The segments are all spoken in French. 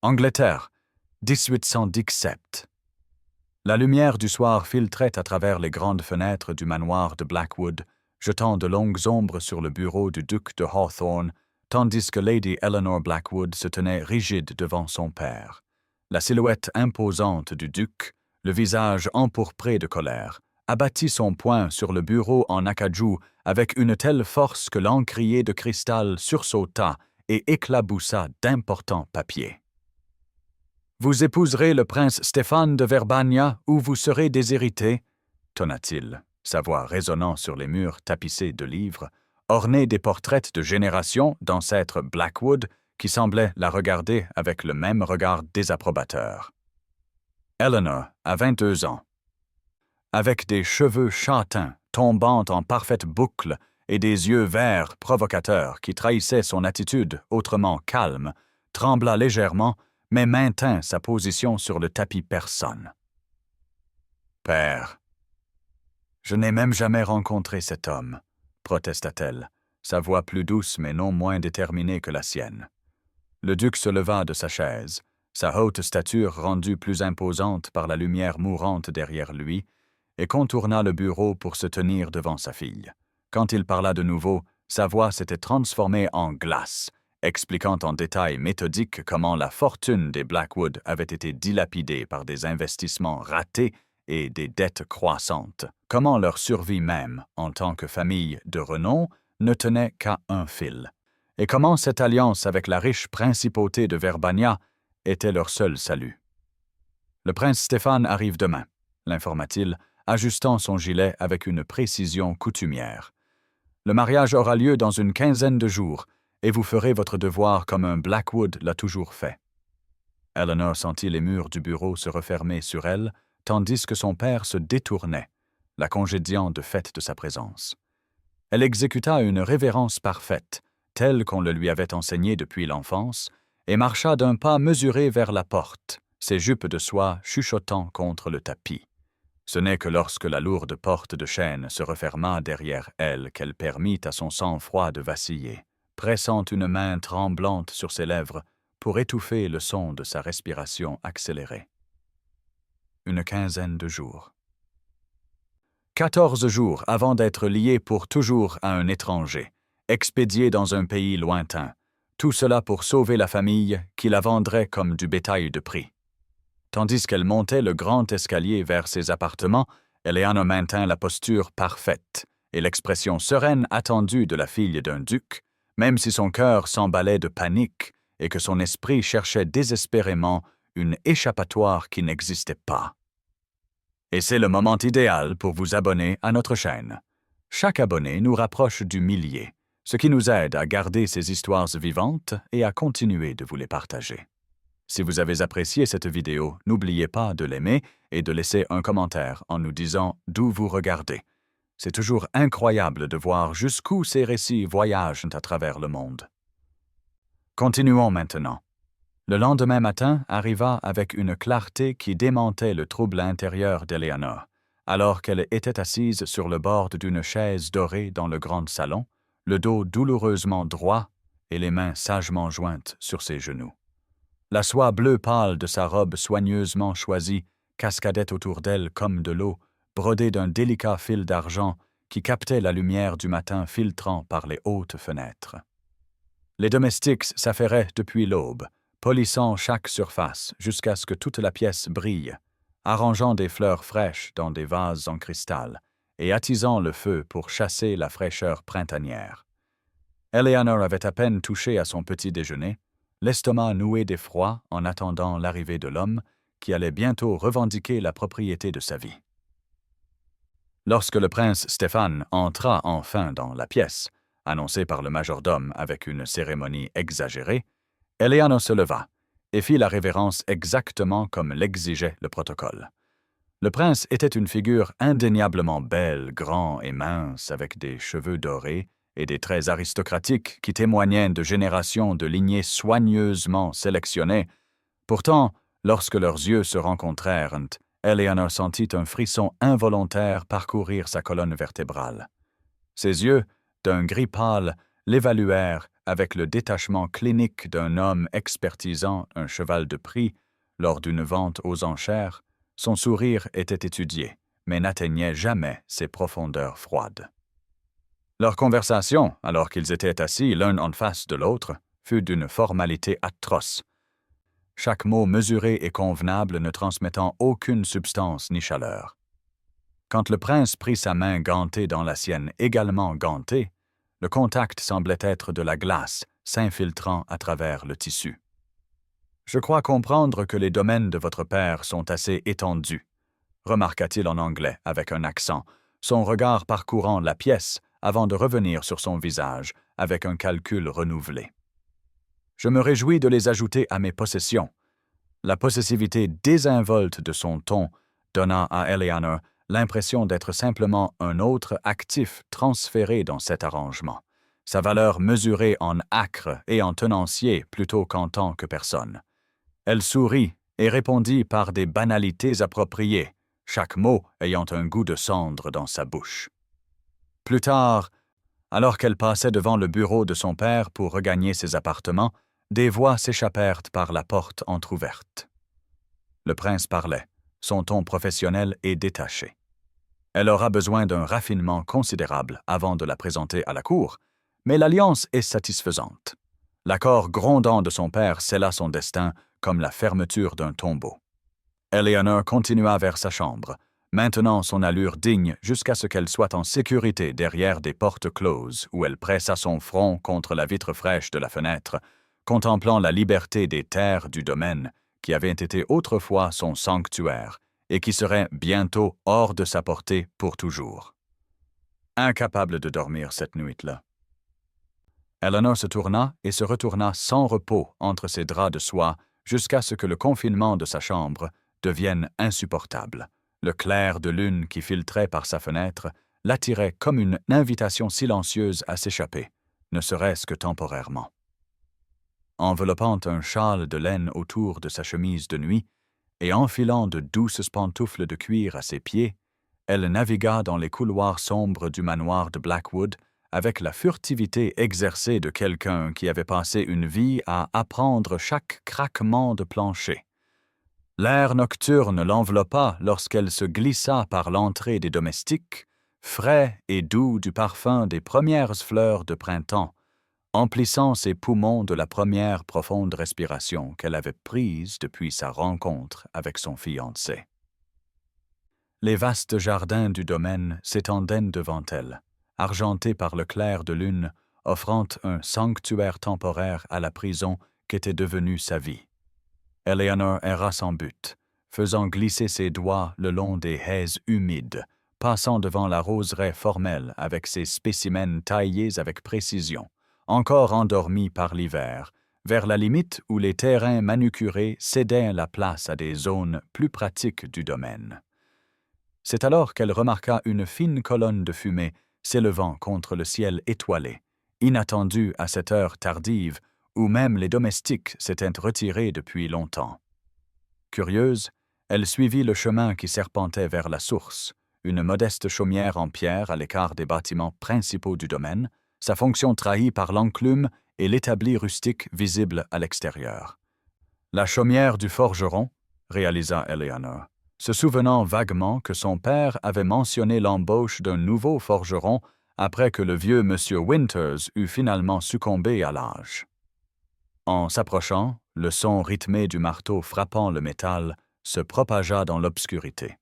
Angleterre, 1817. La lumière du soir filtrait à travers les grandes fenêtres du manoir de Blackwood, jetant de longues ombres sur le bureau du duc de Hawthorne, tandis que Lady Eleanor Blackwood se tenait rigide devant son père. La silhouette imposante du duc, le visage empourpré de colère, abattit son poing sur le bureau en acajou avec une telle force que l'encrier de cristal sursauta et éclaboussa d'importants papiers. « Vous épouserez le prince Stéphane de Verbania ou vous serez déshérité, » tonna-t-il, sa voix résonnant sur les murs tapissés de livres, ornés des portraits de générations d'ancêtres Blackwood qui semblaient la regarder avec le même regard désapprobateur. Eleanor a 22 ans. Avec des cheveux châtains tombant en parfaite boucle et des yeux verts provocateurs qui trahissaient son attitude autrement calme, trembla légèrement, mais maintint sa position sur le tapis persan. « Père, je n'ai même jamais rencontré cet homme, » protesta-t-elle, sa voix plus douce mais non moins déterminée que la sienne. Le duc se leva de sa chaise, sa haute stature rendue plus imposante par la lumière mourante derrière lui, et contourna le bureau pour se tenir devant sa fille. Quand il parla de nouveau, sa voix s'était transformée en glace, expliquant en détail méthodique comment la fortune des Blackwood avait été dilapidée par des investissements ratés et des dettes croissantes, comment leur survie même, en tant que famille de renom, ne tenait qu'à un fil, et comment cette alliance avec la riche principauté de Verbania était leur seul salut. « Le prince Stéphane arrive demain, » l'informa-t-il, ajustant son gilet avec une précision coutumière. « Le mariage aura lieu dans une quinzaine de jours, et vous ferez votre devoir comme un Blackwood l'a toujours fait. » Eleanor sentit les murs du bureau se refermer sur elle, tandis que son père se détournait, la congédiant de fait de sa présence. Elle exécuta une révérence parfaite, telle qu'on le lui avait enseignée depuis l'enfance, et marcha d'un pas mesuré vers la porte, ses jupes de soie chuchotant contre le tapis. Ce n'est que lorsque la lourde porte de chêne se referma derrière elle qu'elle permit à son sang-froid de vaciller, pressant une main tremblante sur ses lèvres pour étouffer le son de sa respiration accélérée. Une quinzaine de jours. 14 jours avant d'être lié pour toujours à un étranger, expédié dans un pays lointain, tout cela pour sauver la famille qui la vendrait comme du bétail de prix. Tandis qu'elle montait le grand escalier vers ses appartements, Eleanor maintint la posture parfaite et l'expression sereine attendue de la fille d'un duc, même si son cœur s'emballait de panique et que son esprit cherchait désespérément une échappatoire qui n'existait pas. Et c'est le moment idéal pour vous abonner à notre chaîne. Chaque abonné nous rapproche du millier, ce qui nous aide à garder ces histoires vivantes et à continuer de vous les partager. Si vous avez apprécié cette vidéo, n'oubliez pas de l'aimer et de laisser un commentaire en nous disant d'où vous regardez. C'est toujours incroyable de voir jusqu'où ces récits voyagent à travers le monde. Continuons maintenant. Le lendemain matin arriva avec une clarté qui démentait le trouble intérieur d'Eleanor, alors qu'elle était assise sur le bord d'une chaise dorée dans le grand salon, le dos douloureusement droit et les mains sagement jointes sur ses genoux. La soie bleu pâle de sa robe soigneusement choisie cascadait autour d'elle comme de l'eau, brodée d'un délicat fil d'argent qui captait la lumière du matin filtrant par les hautes fenêtres. Les domestiques s'affairaient depuis l'aube, polissant chaque surface jusqu'à ce que toute la pièce brille, arrangeant des fleurs fraîches dans des vases en cristal et attisant le feu pour chasser la fraîcheur printanière. Eleanor avait à peine touché à son petit déjeuner, l'estomac noué d'effroi en attendant l'arrivée de l'homme qui allait bientôt revendiquer la propriété de sa vie. Lorsque le prince Stéphane entra enfin dans la pièce, annoncé par le majordome avec une cérémonie exagérée, Eleanor se leva et fit la révérence exactement comme l'exigeait le protocole. Le prince était une figure indéniablement belle, grand et mince, avec des cheveux dorés et des traits aristocratiques qui témoignaient de générations de lignées soigneusement sélectionnées. Pourtant, lorsque leurs yeux se rencontrèrent, Eleanor sentit un frisson involontaire parcourir sa colonne vertébrale. Ses yeux, d'un gris pâle, l'évaluèrent avec le détachement clinique d'un homme expertisant un cheval de prix lors d'une vente aux enchères, son sourire était étudié, mais n'atteignait jamais ses profondeurs froides. Leur conversation, alors qu'ils étaient assis l'un en face de l'autre, fut d'une formalité atroce, chaque mot mesuré et convenable ne transmettant aucune substance ni chaleur. Quand le prince prit sa main gantée dans la sienne également gantée, le contact semblait être de la glace s'infiltrant à travers le tissu. « Je crois comprendre que les domaines de votre père sont assez étendus, » remarqua-t-il en anglais avec un accent, son regard parcourant la pièce avant de revenir sur son visage avec un calcul renouvelé. « Je me réjouis de les ajouter à mes possessions. » La possessivité désinvolte de son ton donna à Eleanor l'impression d'être simplement un autre actif transféré dans cet arrangement, sa valeur mesurée en acres et en tenanciers plutôt qu'en tant que personne. Elle sourit et répondit par des banalités appropriées, chaque mot ayant un goût de cendre dans sa bouche. Plus tard, alors qu'elle passait devant le bureau de son père pour regagner ses appartements, des voix s'échappèrent par la porte entr'ouverte. Le prince parlait, son ton professionnel et détaché. Elle aura besoin d'un raffinement considérable avant de la présenter à la cour, mais l'alliance est satisfaisante. L'accord grondant de son père scella son destin comme la fermeture d'un tombeau. Eleanor continua vers sa chambre, maintenant son allure digne jusqu'à ce qu'elle soit en sécurité derrière des portes closes où elle pressa son front contre la vitre fraîche de la fenêtre, contemplant la liberté des terres du domaine qui avait été autrefois son sanctuaire et qui serait bientôt hors de sa portée pour toujours. Incapable de dormir cette nuit-là. Eleanor se tourna et se retourna sans repos entre ses draps de soie jusqu'à ce que le confinement de sa chambre devienne insupportable. Le clair de lune qui filtrait par sa fenêtre l'attirait comme une invitation silencieuse à s'échapper, ne serait-ce que temporairement. Enveloppant un châle de laine autour de sa chemise de nuit et enfilant de douces pantoufles de cuir à ses pieds, elle navigua dans les couloirs sombres du manoir de Blackwood avec la furtivité exercée de quelqu'un qui avait passé une vie à apprendre chaque craquement de plancher. L'air nocturne l'enveloppa lorsqu'elle se glissa par l'entrée des domestiques, frais et doux du parfum des premières fleurs de printemps, emplissant ses poumons de la première profonde respiration qu'elle avait prise depuis sa rencontre avec son fiancé. Les vastes jardins du domaine s'étendaient devant elle, argentés par le clair de lune, offrant un sanctuaire temporaire à la prison qu'était devenue sa vie. Eleanor erra sans but, faisant glisser ses doigts le long des haies humides, passant devant la roseraie formelle avec ses spécimens taillés avec précision, encore endormis par l'hiver, vers la limite où les terrains manucurés cédaient la place à des zones plus pratiques du domaine. C'est alors qu'elle remarqua une fine colonne de fumée s'élevant contre le ciel étoilé, inattendue à cette heure tardive où même les domestiques s'étaient retirés depuis longtemps. Curieuse, elle suivit le chemin qui serpentait vers la source, une modeste chaumière en pierre à l'écart des bâtiments principaux du domaine, sa fonction trahie par l'enclume et l'établi rustique visible à l'extérieur. La chaumière du forgeron, réalisa Eleanor, se souvenant vaguement que son père avait mentionné l'embauche d'un nouveau forgeron après que le vieux Monsieur Winters eût finalement succombé à l'âge. En s'approchant, le son rythmé du marteau frappant le métal se propagea dans l'obscurité,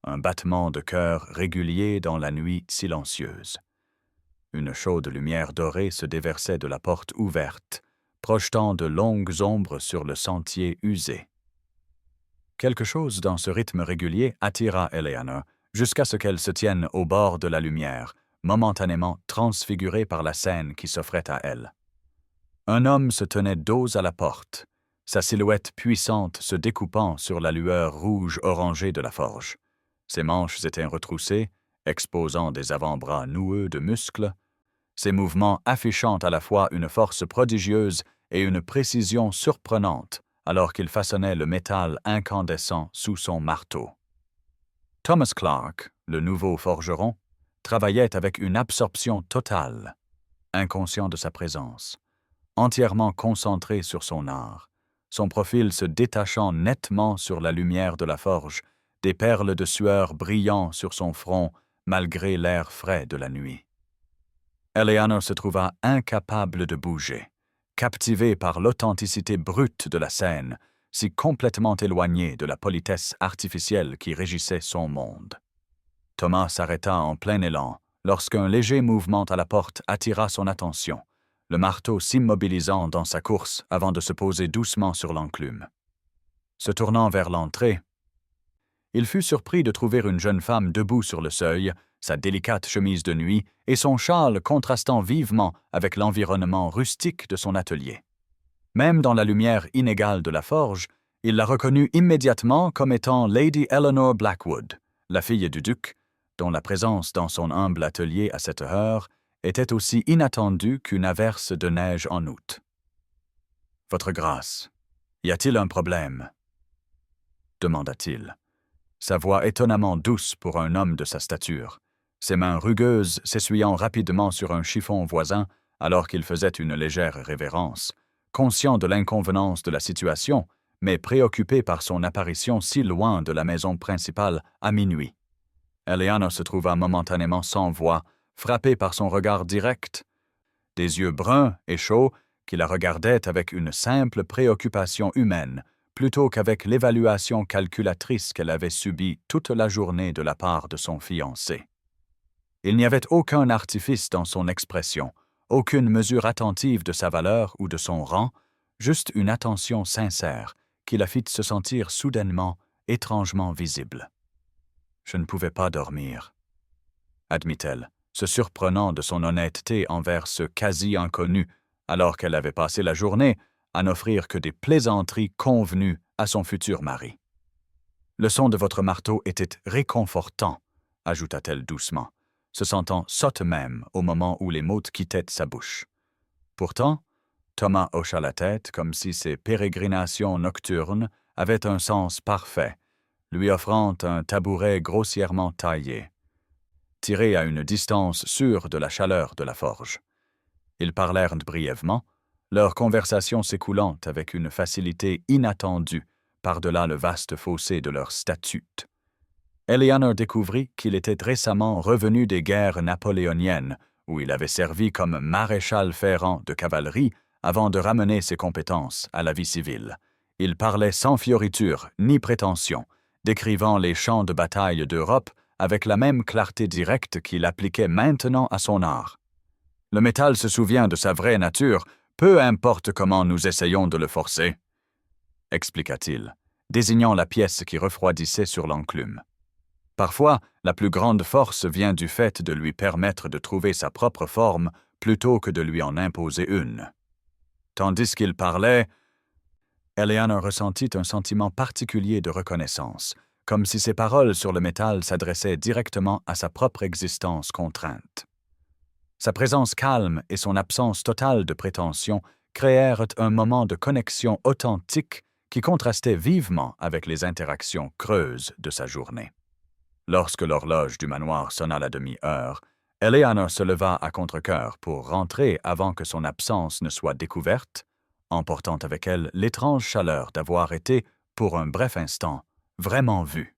un battement de cœur régulier dans la nuit silencieuse. Une chaude lumière dorée se déversait de la porte ouverte, projetant de longues ombres sur le sentier usé. Quelque chose dans ce rythme régulier attira Eleanor jusqu'à ce qu'elle se tienne au bord de la lumière, momentanément transfigurée par la scène qui s'offrait à elle. Un homme se tenait dos à la porte, sa silhouette puissante se découpant sur la lueur rouge-orangée de la forge. Ses manches étaient retroussées, exposant des avant-bras noueux de muscles, ses mouvements affichant à la fois une force prodigieuse et une précision surprenante alors qu'il façonnait le métal incandescent sous son marteau. Thomas Clark, le nouveau forgeron, travaillait avec une absorption totale, inconscient de sa présence, entièrement concentré sur son art, son profil se détachant nettement sur la lumière de la forge, des perles de sueur brillant sur son front malgré l'air frais de la nuit. Eleanor se trouva incapable de bouger, captivée par l'authenticité brute de la scène, si complètement éloignée de la politesse artificielle qui régissait son monde. Thomas s'arrêta en plein élan lorsqu'un léger mouvement à la porte attira son attention, le marteau s'immobilisant dans sa course avant de se poser doucement sur l'enclume. Se tournant vers l'entrée, il fut surpris de trouver une jeune femme debout sur le seuil, sa délicate chemise de nuit et son châle contrastant vivement avec l'environnement rustique de son atelier. Même dans la lumière inégale de la forge, il la reconnut immédiatement comme étant Lady Eleanor Blackwood, la fille du duc, dont la présence dans son humble atelier à cette heure était aussi inattendue qu'une averse de neige en août. « Votre grâce, y a-t-il un problème ?» demanda-t-il, sa voix étonnamment douce pour un homme de sa stature, ses mains rugueuses s'essuyant rapidement sur un chiffon voisin alors qu'il faisait une légère révérence, conscient de l'inconvenance de la situation, mais préoccupé par son apparition si loin de la maison principale à minuit. Eleanor se trouva momentanément sans voix, frappée par son regard direct, des yeux bruns et chauds qui la regardaient avec une simple préoccupation humaine, plutôt qu'avec l'évaluation calculatrice qu'elle avait subie toute la journée de la part de son fiancé. Il n'y avait aucun artifice dans son expression, aucune mesure attentive de sa valeur ou de son rang, juste une attention sincère qui la fit se sentir soudainement, étrangement visible. « Je ne pouvais pas dormir », admit-elle, se surprenant de son honnêteté envers ce quasi-inconnu, alors qu'elle avait passé la journée à n'offrir que des plaisanteries convenues à son futur mari. « Le son de votre marteau était réconfortant », ajouta-t-elle doucement, se sentant sotte même au moment où les mots quittaient sa bouche. Pourtant, Thomas hocha la tête comme si ses pérégrinations nocturnes avaient un sens parfait, lui offrant un tabouret grossièrement taillé, tiré à une distance sûre de la chaleur de la forge. Ils parlèrent brièvement, leur conversation s'écoulant avec une facilité inattendue par-delà le vaste fossé de leur statut. Eleanor découvrit qu'il était récemment revenu des guerres napoléoniennes, où il avait servi comme maréchal ferrant de cavalerie avant de ramener ses compétences à la vie civile. Il parlait sans fioriture ni prétention, décrivant les champs de bataille d'Europe avec la même clarté directe qu'il appliquait maintenant à son art. « Le métal se souvient de sa vraie nature, peu importe comment nous essayons de le forcer, » expliqua-t-il, désignant la pièce qui refroidissait sur l'enclume. Parfois, la plus grande force vient du fait de lui permettre de trouver sa propre forme plutôt que de lui en imposer une. Tandis qu'il parlait, Eleanor ressentit un sentiment particulier de reconnaissance, comme si ses paroles sur le métal s'adressaient directement à sa propre existence contrainte. Sa présence calme et son absence totale de prétention créèrent un moment de connexion authentique qui contrastait vivement avec les interactions creuses de sa journée. Lorsque l'horloge du manoir sonna la demi-heure, Eleanor se leva à contre-cœur pour rentrer avant que son absence ne soit découverte, emportant avec elle l'étrange chaleur d'avoir été, pour un bref instant, vraiment vue.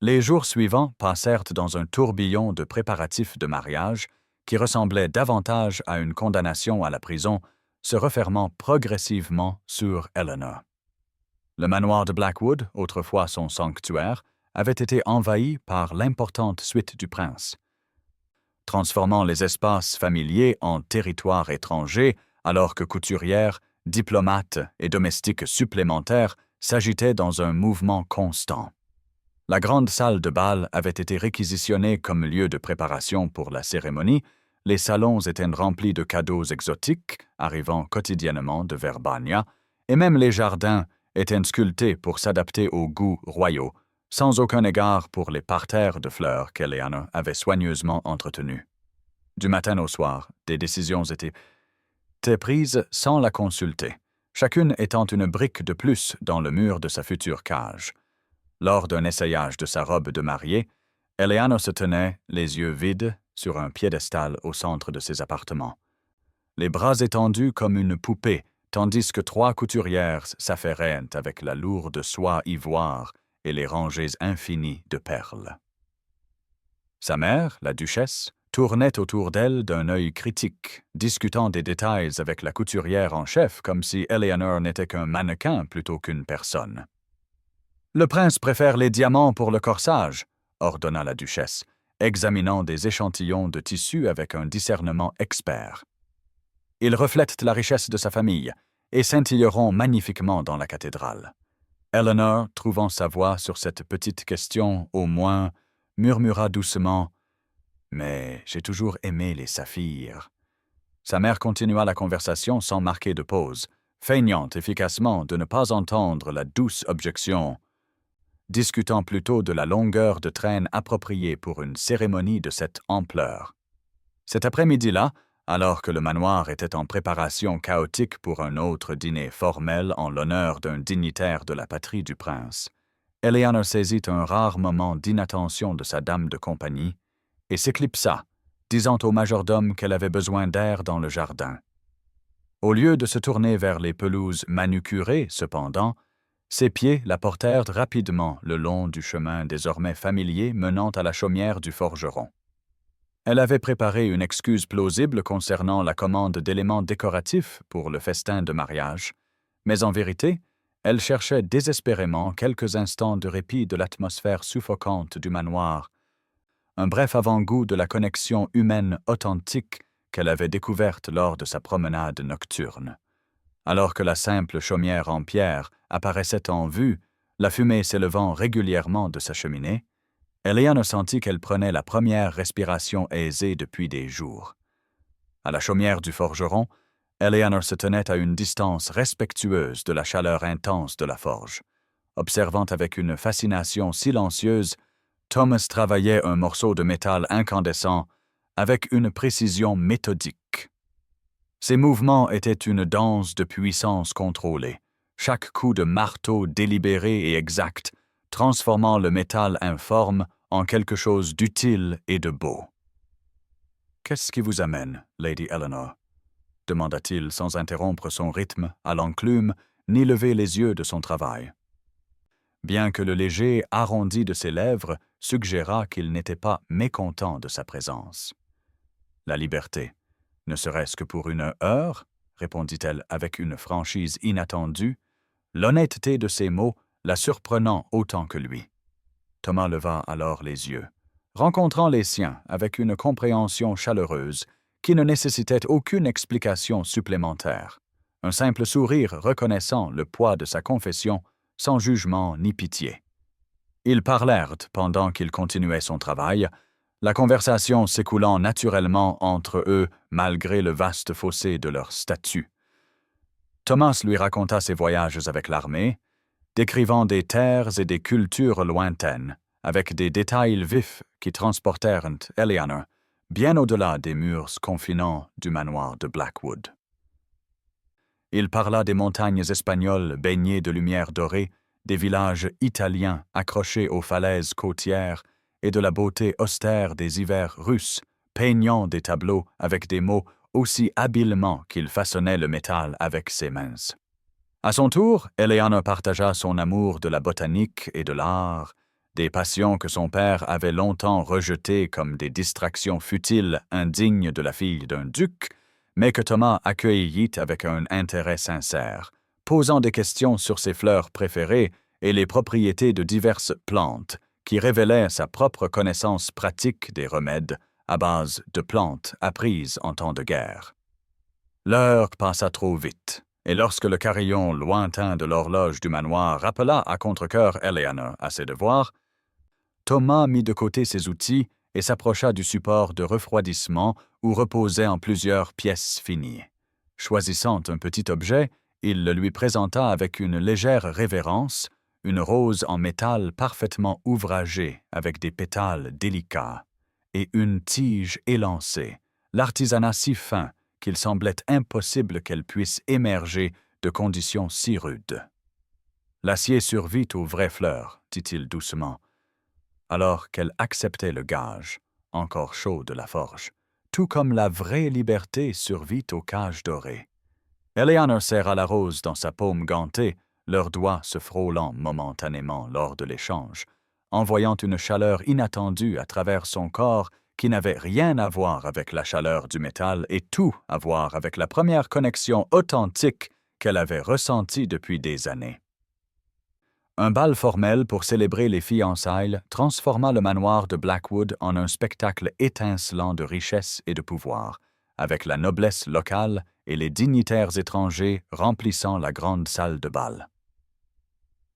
Les jours suivants passèrent dans un tourbillon de préparatifs de mariage qui ressemblait davantage à une condamnation à la prison, se refermant progressivement sur Eleanor. Le manoir de Blackwood, autrefois son sanctuaire, avait été envahi par l'importante suite du prince, transformant les espaces familiers en territoires étrangers, alors que couturières, diplomates et domestiques supplémentaires s'agitaient dans un mouvement constant. La grande salle de bal avait été réquisitionnée comme lieu de préparation pour la cérémonie, les salons étaient remplis de cadeaux exotiques arrivant quotidiennement de Verbania, et même les jardins étaient sculptés pour s'adapter aux goûts royaux, sans aucun égard pour les parterres de fleurs qu'Eleanor avait soigneusement entretenus. Du matin au soir, des décisions étaient prises sans la consulter, chacune étant une brique de plus dans le mur de sa future cage. Lors d'un essayage de sa robe de mariée, Eleanor se tenait, les yeux vides, sur un piédestal au centre de ses appartements. les bras étendus comme une poupée, tandis que 3 couturières s'affairaient avec la lourde soie ivoire et les rangées infinies de perles. Sa mère, la duchesse, tournait autour d'elle d'un œil critique, discutant des détails avec la couturière en chef comme si Eleanor n'était qu'un mannequin plutôt qu'une personne. « Le prince préfère les diamants pour le corsage », ordonna la duchesse, examinant des échantillons de tissu avec un discernement expert. « Ils reflètent la richesse de sa famille et scintilleront magnifiquement dans la cathédrale. » Eleanor, trouvant sa voix sur cette petite question au moins, murmura doucement « Mais j'ai toujours aimé les saphirs. » Sa mère continua la conversation sans marquer de pause, feignant efficacement de ne pas entendre la douce objection, discutant plutôt de la longueur de traîne appropriée pour une cérémonie de cette ampleur. Cet après-midi-là, alors que le manoir était en préparation chaotique pour un autre dîner formel en l'honneur d'un dignitaire de la patrie du prince, Eleanor saisit un rare moment d'inattention de sa dame de compagnie et s'éclipsa, disant au majordome qu'elle avait besoin d'air dans le jardin. Au lieu de se tourner vers les pelouses manucurées, cependant, ses pieds la portèrent rapidement le long du chemin désormais familier menant à la chaumière du forgeron. Elle avait préparé une excuse plausible concernant la commande d'éléments décoratifs pour le festin de mariage, mais en vérité, elle cherchait désespérément quelques instants de répit de l'atmosphère suffocante du manoir, un bref avant-goût de la connexion humaine authentique qu'elle avait découverte lors de sa promenade nocturne. Alors que la simple chaumière en pierre apparaissait en vue, la fumée s'élevant régulièrement de sa cheminée, Eleanor sentit qu'elle prenait la première respiration aisée depuis des jours. À la chaumière du forgeron, Eleanor se tenait à une distance respectueuse de la chaleur intense de la forge. Observant avec une fascination silencieuse, Thomas travaillait un morceau de métal incandescent avec une précision méthodique. Ses mouvements étaient une danse de puissance contrôlée, chaque coup de marteau délibéré et exact, transformant le métal informe en quelque chose d'utile et de beau. « Qu'est-ce qui vous amène, Lady Eleanor » demanda-t-il sans interrompre son rythme à l'enclume ni lever les yeux de son travail. Bien que le léger arrondi de ses lèvres suggérât qu'il n'était pas mécontent de sa présence. « La liberté, ne serait-ce que pour une heure » répondit-elle avec une franchise inattendue, l'honnêteté de ses mots la surprenant autant que lui. Thomas leva alors les yeux, rencontrant les siens avec une compréhension chaleureuse qui ne nécessitait aucune explication supplémentaire, un simple sourire reconnaissant le poids de sa confession sans jugement ni pitié. Ils parlèrent pendant qu'il continuait son travail, la conversation s'écoulant naturellement entre eux malgré le vaste fossé de leur statut. Thomas lui raconta ses voyages avec l'armée, décrivant des terres et des cultures lointaines, avec des détails vifs qui transportèrent Eleanor bien au-delà des murs confinants du manoir de Blackwood. Il parla des montagnes espagnoles baignées de lumière dorée, des villages italiens accrochés aux falaises côtières et de la beauté austère des hivers russes, peignant des tableaux avec des mots aussi habilement qu'il façonnait le métal avec ses mains. À son tour, Eleanor partagea son amour de la botanique et de l'art, des passions que son père avait longtemps rejetées comme des distractions futiles indignes de la fille d'un duc, mais que Thomas accueillit avec un intérêt sincère, posant des questions sur ses fleurs préférées et les propriétés de diverses plantes, qui révélaient sa propre connaissance pratique des remèdes à base de plantes apprises en temps de guerre. L'heure passa trop vite. Et lorsque le carillon lointain de l'horloge du manoir rappela à contre-cœur Eleanor à ses devoirs, Thomas mit de côté ses outils et s'approcha du support de refroidissement où reposait en plusieurs pièces finies. Choisissant un petit objet, il le lui présenta avec une légère révérence, une rose en métal parfaitement ouvragée avec des pétales délicats, et une tige élancée, l'artisanat si fin qu'il semblait impossible qu'elle puisse émerger de conditions si rudes. « L'acier survit aux vraies fleurs, dit-il doucement, alors qu'elle acceptait le gage, encore chaud de la forge, tout comme la vraie liberté survit aux cages dorées. Eleanor serra la rose dans sa paume gantée, leurs doigts se frôlant momentanément lors de l'échange, envoyant une chaleur inattendue à travers son corps qui n'avait rien à voir avec la chaleur du métal et tout à voir avec la première connexion authentique qu'elle avait ressentie depuis des années. Un bal formel pour célébrer les fiançailles transforma le manoir de Blackwood en un spectacle étincelant de richesse et de pouvoir, avec la noblesse locale et les dignitaires étrangers remplissant la grande salle de bal.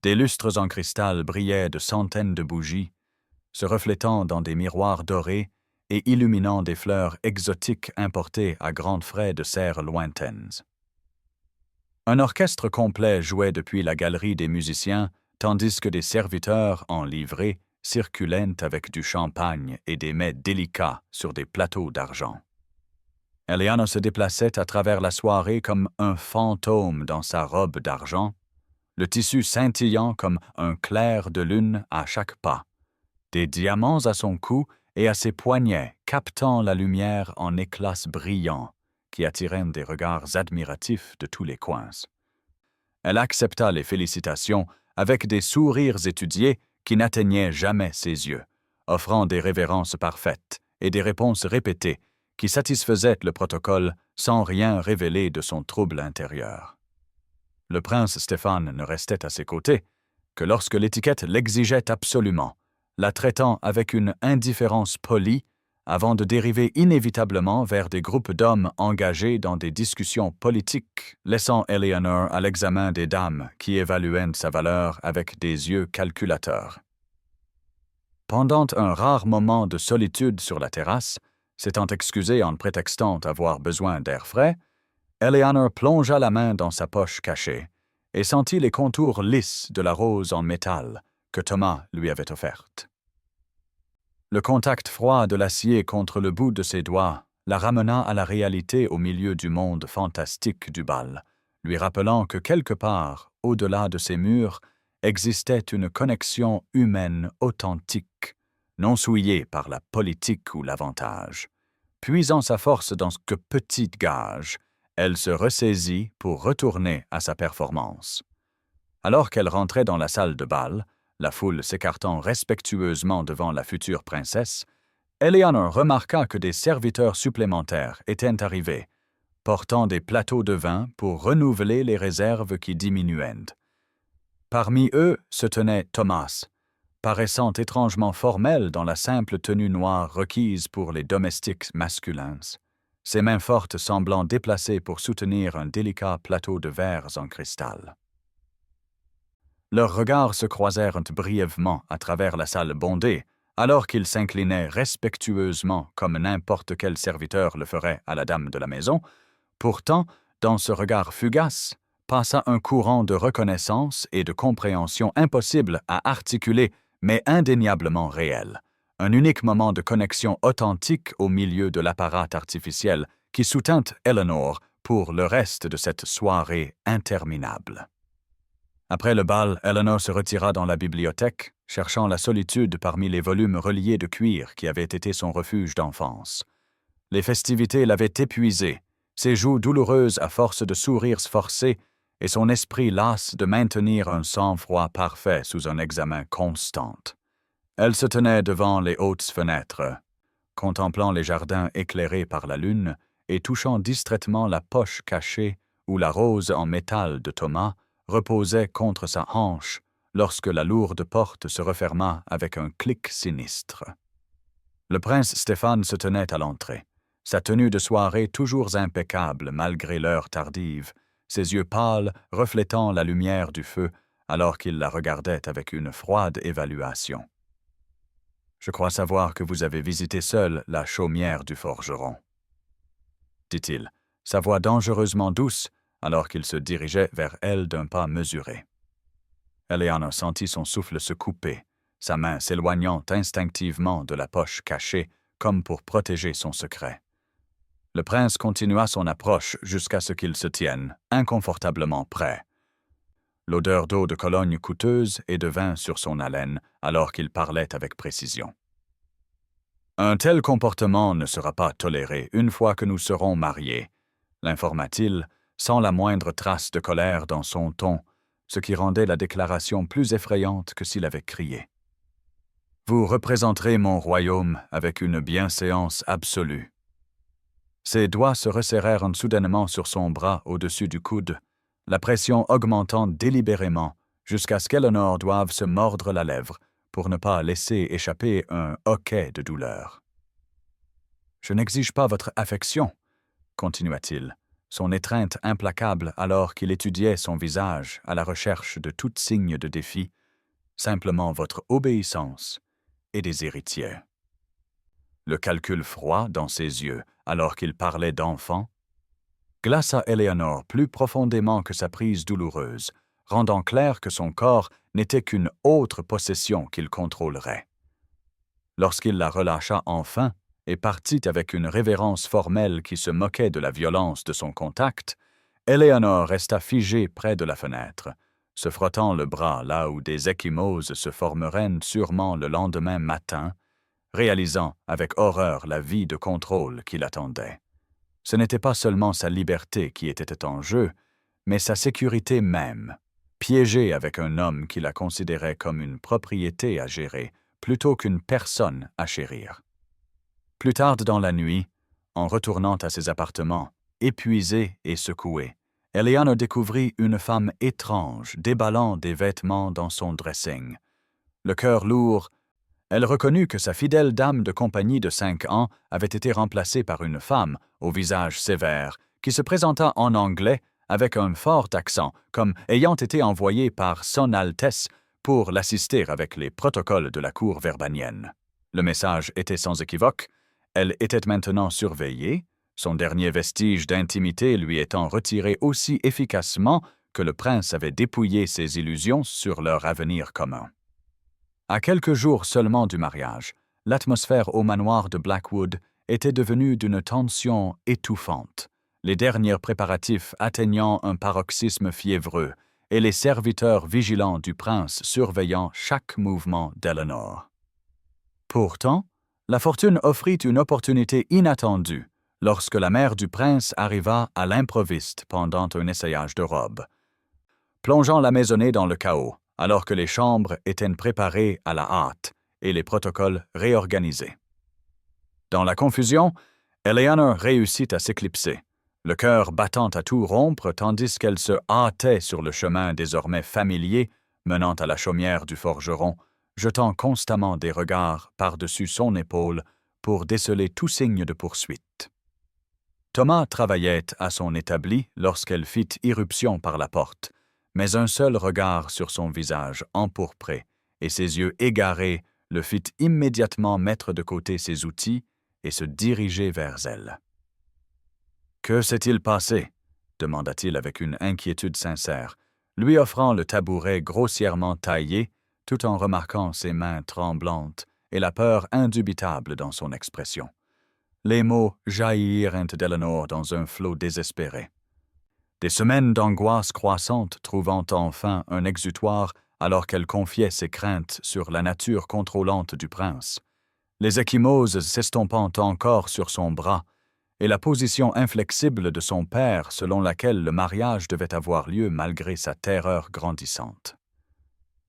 Des lustres en cristal brillaient de centaines de bougies, se reflétant dans des miroirs dorés et illuminant des fleurs exotiques importées à grands frais de serres lointaines. Un orchestre complet jouait depuis la galerie des musiciens, tandis que des serviteurs en livrée circulaient avec du champagne et des mets délicats sur des plateaux d'argent. Eleanor se déplaçait à travers la soirée comme un fantôme dans sa robe d'argent, le tissu scintillant comme un clair de lune à chaque pas, des diamants à son cou et à ses poignets captant la lumière en éclats brillants qui attiraient des regards admiratifs de tous les coins. Elle accepta les félicitations avec des sourires étudiés qui n'atteignaient jamais ses yeux, offrant des révérences parfaites et des réponses répétées qui satisfaisaient le protocole sans rien révéler de son trouble intérieur. Le prince Stéphane ne restait à ses côtés que lorsque l'étiquette l'exigeait absolument, la traitant avec une indifférence polie avant de dériver inévitablement vers des groupes d'hommes engagés dans des discussions politiques, laissant Eleanor à l'examen des dames qui évaluaient sa valeur avec des yeux calculateurs. Pendant un rare moment de solitude sur la terrasse, s'étant excusée en prétextant avoir besoin d'air frais, Eleanor plongea la main dans sa poche cachée et sentit les contours lisses de la rose en métal que Thomas lui avait offerte. Le contact froid de l'acier contre le bout de ses doigts la ramena à la réalité au milieu du monde fantastique du bal, lui rappelant que quelque part, au-delà de ces murs, existait une connexion humaine authentique, non souillée par la politique ou l'avantage. Puisant sa force dans ce que petit gage, elle se ressaisit pour retourner à sa performance. Alors qu'elle rentrait dans la salle de bal, la foule s'écartant respectueusement devant la future princesse, Eleanor remarqua que des serviteurs supplémentaires étaient arrivés, portant des plateaux de vin pour renouveler les réserves qui diminuaient. Parmi eux se tenait Thomas, paraissant étrangement formel dans la simple tenue noire requise pour les domestiques masculins, ses mains fortes semblant déplacées pour soutenir un délicat plateau de verres en cristal. Leurs regards se croisèrent brièvement à travers la salle bondée, alors qu'ils s'inclinaient respectueusement comme n'importe quel serviteur le ferait à la dame de la maison. Pourtant, dans ce regard fugace, passa un courant de reconnaissance et de compréhension impossible à articuler, mais indéniablement réel. Un unique moment de connexion authentique au milieu de l'apparat artificiel qui soutint Eleanor pour le reste de cette soirée interminable. Après le bal, Eleanor se retira dans la bibliothèque, cherchant la solitude parmi les volumes reliés de cuir qui avaient été son refuge d'enfance. Les festivités l'avaient épuisée, ses joues douloureuses à force de sourires forcés et son esprit las de maintenir un sang-froid parfait sous un examen constant. Elle se tenait devant les hautes fenêtres, contemplant les jardins éclairés par la lune et touchant distraitement la poche cachée où la rose en métal de Thomas reposait contre sa hanche lorsque la lourde porte se referma avec un clic sinistre. Le prince Stéphane se tenait à l'entrée, sa tenue de soirée toujours impeccable malgré l'heure tardive, ses yeux pâles reflétant la lumière du feu alors qu'il la regardait avec une froide évaluation. « Je crois savoir que vous avez visité seul la chaumière du forgeron, » dit-il, sa voix dangereusement douce alors qu'il se dirigeait vers elle d'un pas mesuré. Eleanor sentit son souffle se couper, sa main s'éloignant instinctivement de la poche cachée comme pour protéger son secret. Le prince continua son approche jusqu'à ce qu'il se tienne, inconfortablement près. L'odeur d'eau de Cologne coûteuse et de vin sur son haleine alors qu'il parlait avec précision. Un tel comportement ne sera pas toléré une fois que nous serons mariés, l'informa-t-il, sans la moindre trace de colère dans son ton, ce qui rendait la déclaration plus effrayante que s'il avait crié. Vous représenterez mon royaume avec une bienséance absolue. Ses doigts se resserrèrent soudainement sur son bras au-dessus du coude, la pression augmentant délibérément jusqu'à ce qu'Eleanor doive se mordre la lèvre pour ne pas laisser échapper un hoquet de douleur. « Je n'exige pas votre affection, » continua-t-il, son étreinte implacable alors qu'il étudiait son visage à la recherche de tout signe de défi, simplement votre obéissance et des héritiers. Le calcul froid dans ses yeux, alors qu'il parlait d'enfant, glaça Eleanor plus profondément que sa prise douloureuse, rendant clair que son corps n'était qu'une autre possession qu'il contrôlerait. Lorsqu'il la relâcha enfin et partit avec une révérence formelle qui se moquait de la violence de son contact, Eleanor resta figée près de la fenêtre, se frottant le bras là où des ecchymoses se formeraient sûrement le lendemain matin, réalisant avec horreur la vie de contrôle qui l'attendait. Ce n'était pas seulement sa liberté qui était en jeu, mais sa sécurité même, piégée avec un homme qui la considérait comme une propriété à gérer plutôt qu'une personne à chérir. Plus tard dans la nuit, en retournant à ses appartements, épuisée et secouée, Eleanor découvrit une femme étrange déballant des vêtements dans son dressing. Le cœur lourd, elle reconnut que sa fidèle dame de compagnie de 5 ans avait été remplacée par une femme au visage sévère qui se présenta en anglais avec un fort accent, comme ayant été envoyée par Son Altesse pour l'assister avec les protocoles de la cour verbanienne. Le message était sans équivoque, elle était maintenant surveillée, son dernier vestige d'intimité lui étant retiré aussi efficacement que le prince avait dépouillé ses illusions sur leur avenir commun. À quelques jours seulement du mariage, l'atmosphère au manoir de Blackwood était devenue d'une tension étouffante, les derniers préparatifs atteignant un paroxysme fiévreux et les serviteurs vigilants du prince surveillant chaque mouvement d'Eleanor. Pourtant, la fortune offrit une opportunité inattendue lorsque la mère du prince arriva à l'improviste pendant un essayage de robe, plongeant la maisonnée dans le chaos, alors que les chambres étaient préparées à la hâte et les protocoles réorganisés. Dans la confusion, Eleanor réussit à s'éclipser, le cœur battant à tout rompre tandis qu'elle se hâtait sur le chemin désormais familier menant à la chaumière du forgeron, jetant constamment des regards par-dessus son épaule pour déceler tout signe de poursuite. Thomas travaillait à son établi lorsqu'elle fit irruption par la porte, mais un seul regard sur son visage empourpré et ses yeux égarés le fit immédiatement mettre de côté ses outils et se diriger vers elle. « Que s'est-il passé ?» demanda-t-il avec une inquiétude sincère, lui offrant le tabouret grossièrement taillé, tout en remarquant ses mains tremblantes et la peur indubitable dans son expression. Les mots jaillirent d'Eleanor dans un flot désespéré. Des semaines d'angoisse croissante trouvant enfin un exutoire alors qu'elle confiait ses craintes sur la nature contrôlante du prince, les ecchymoses s'estompant encore sur son bras et la position inflexible de son père selon laquelle le mariage devait avoir lieu malgré sa terreur grandissante.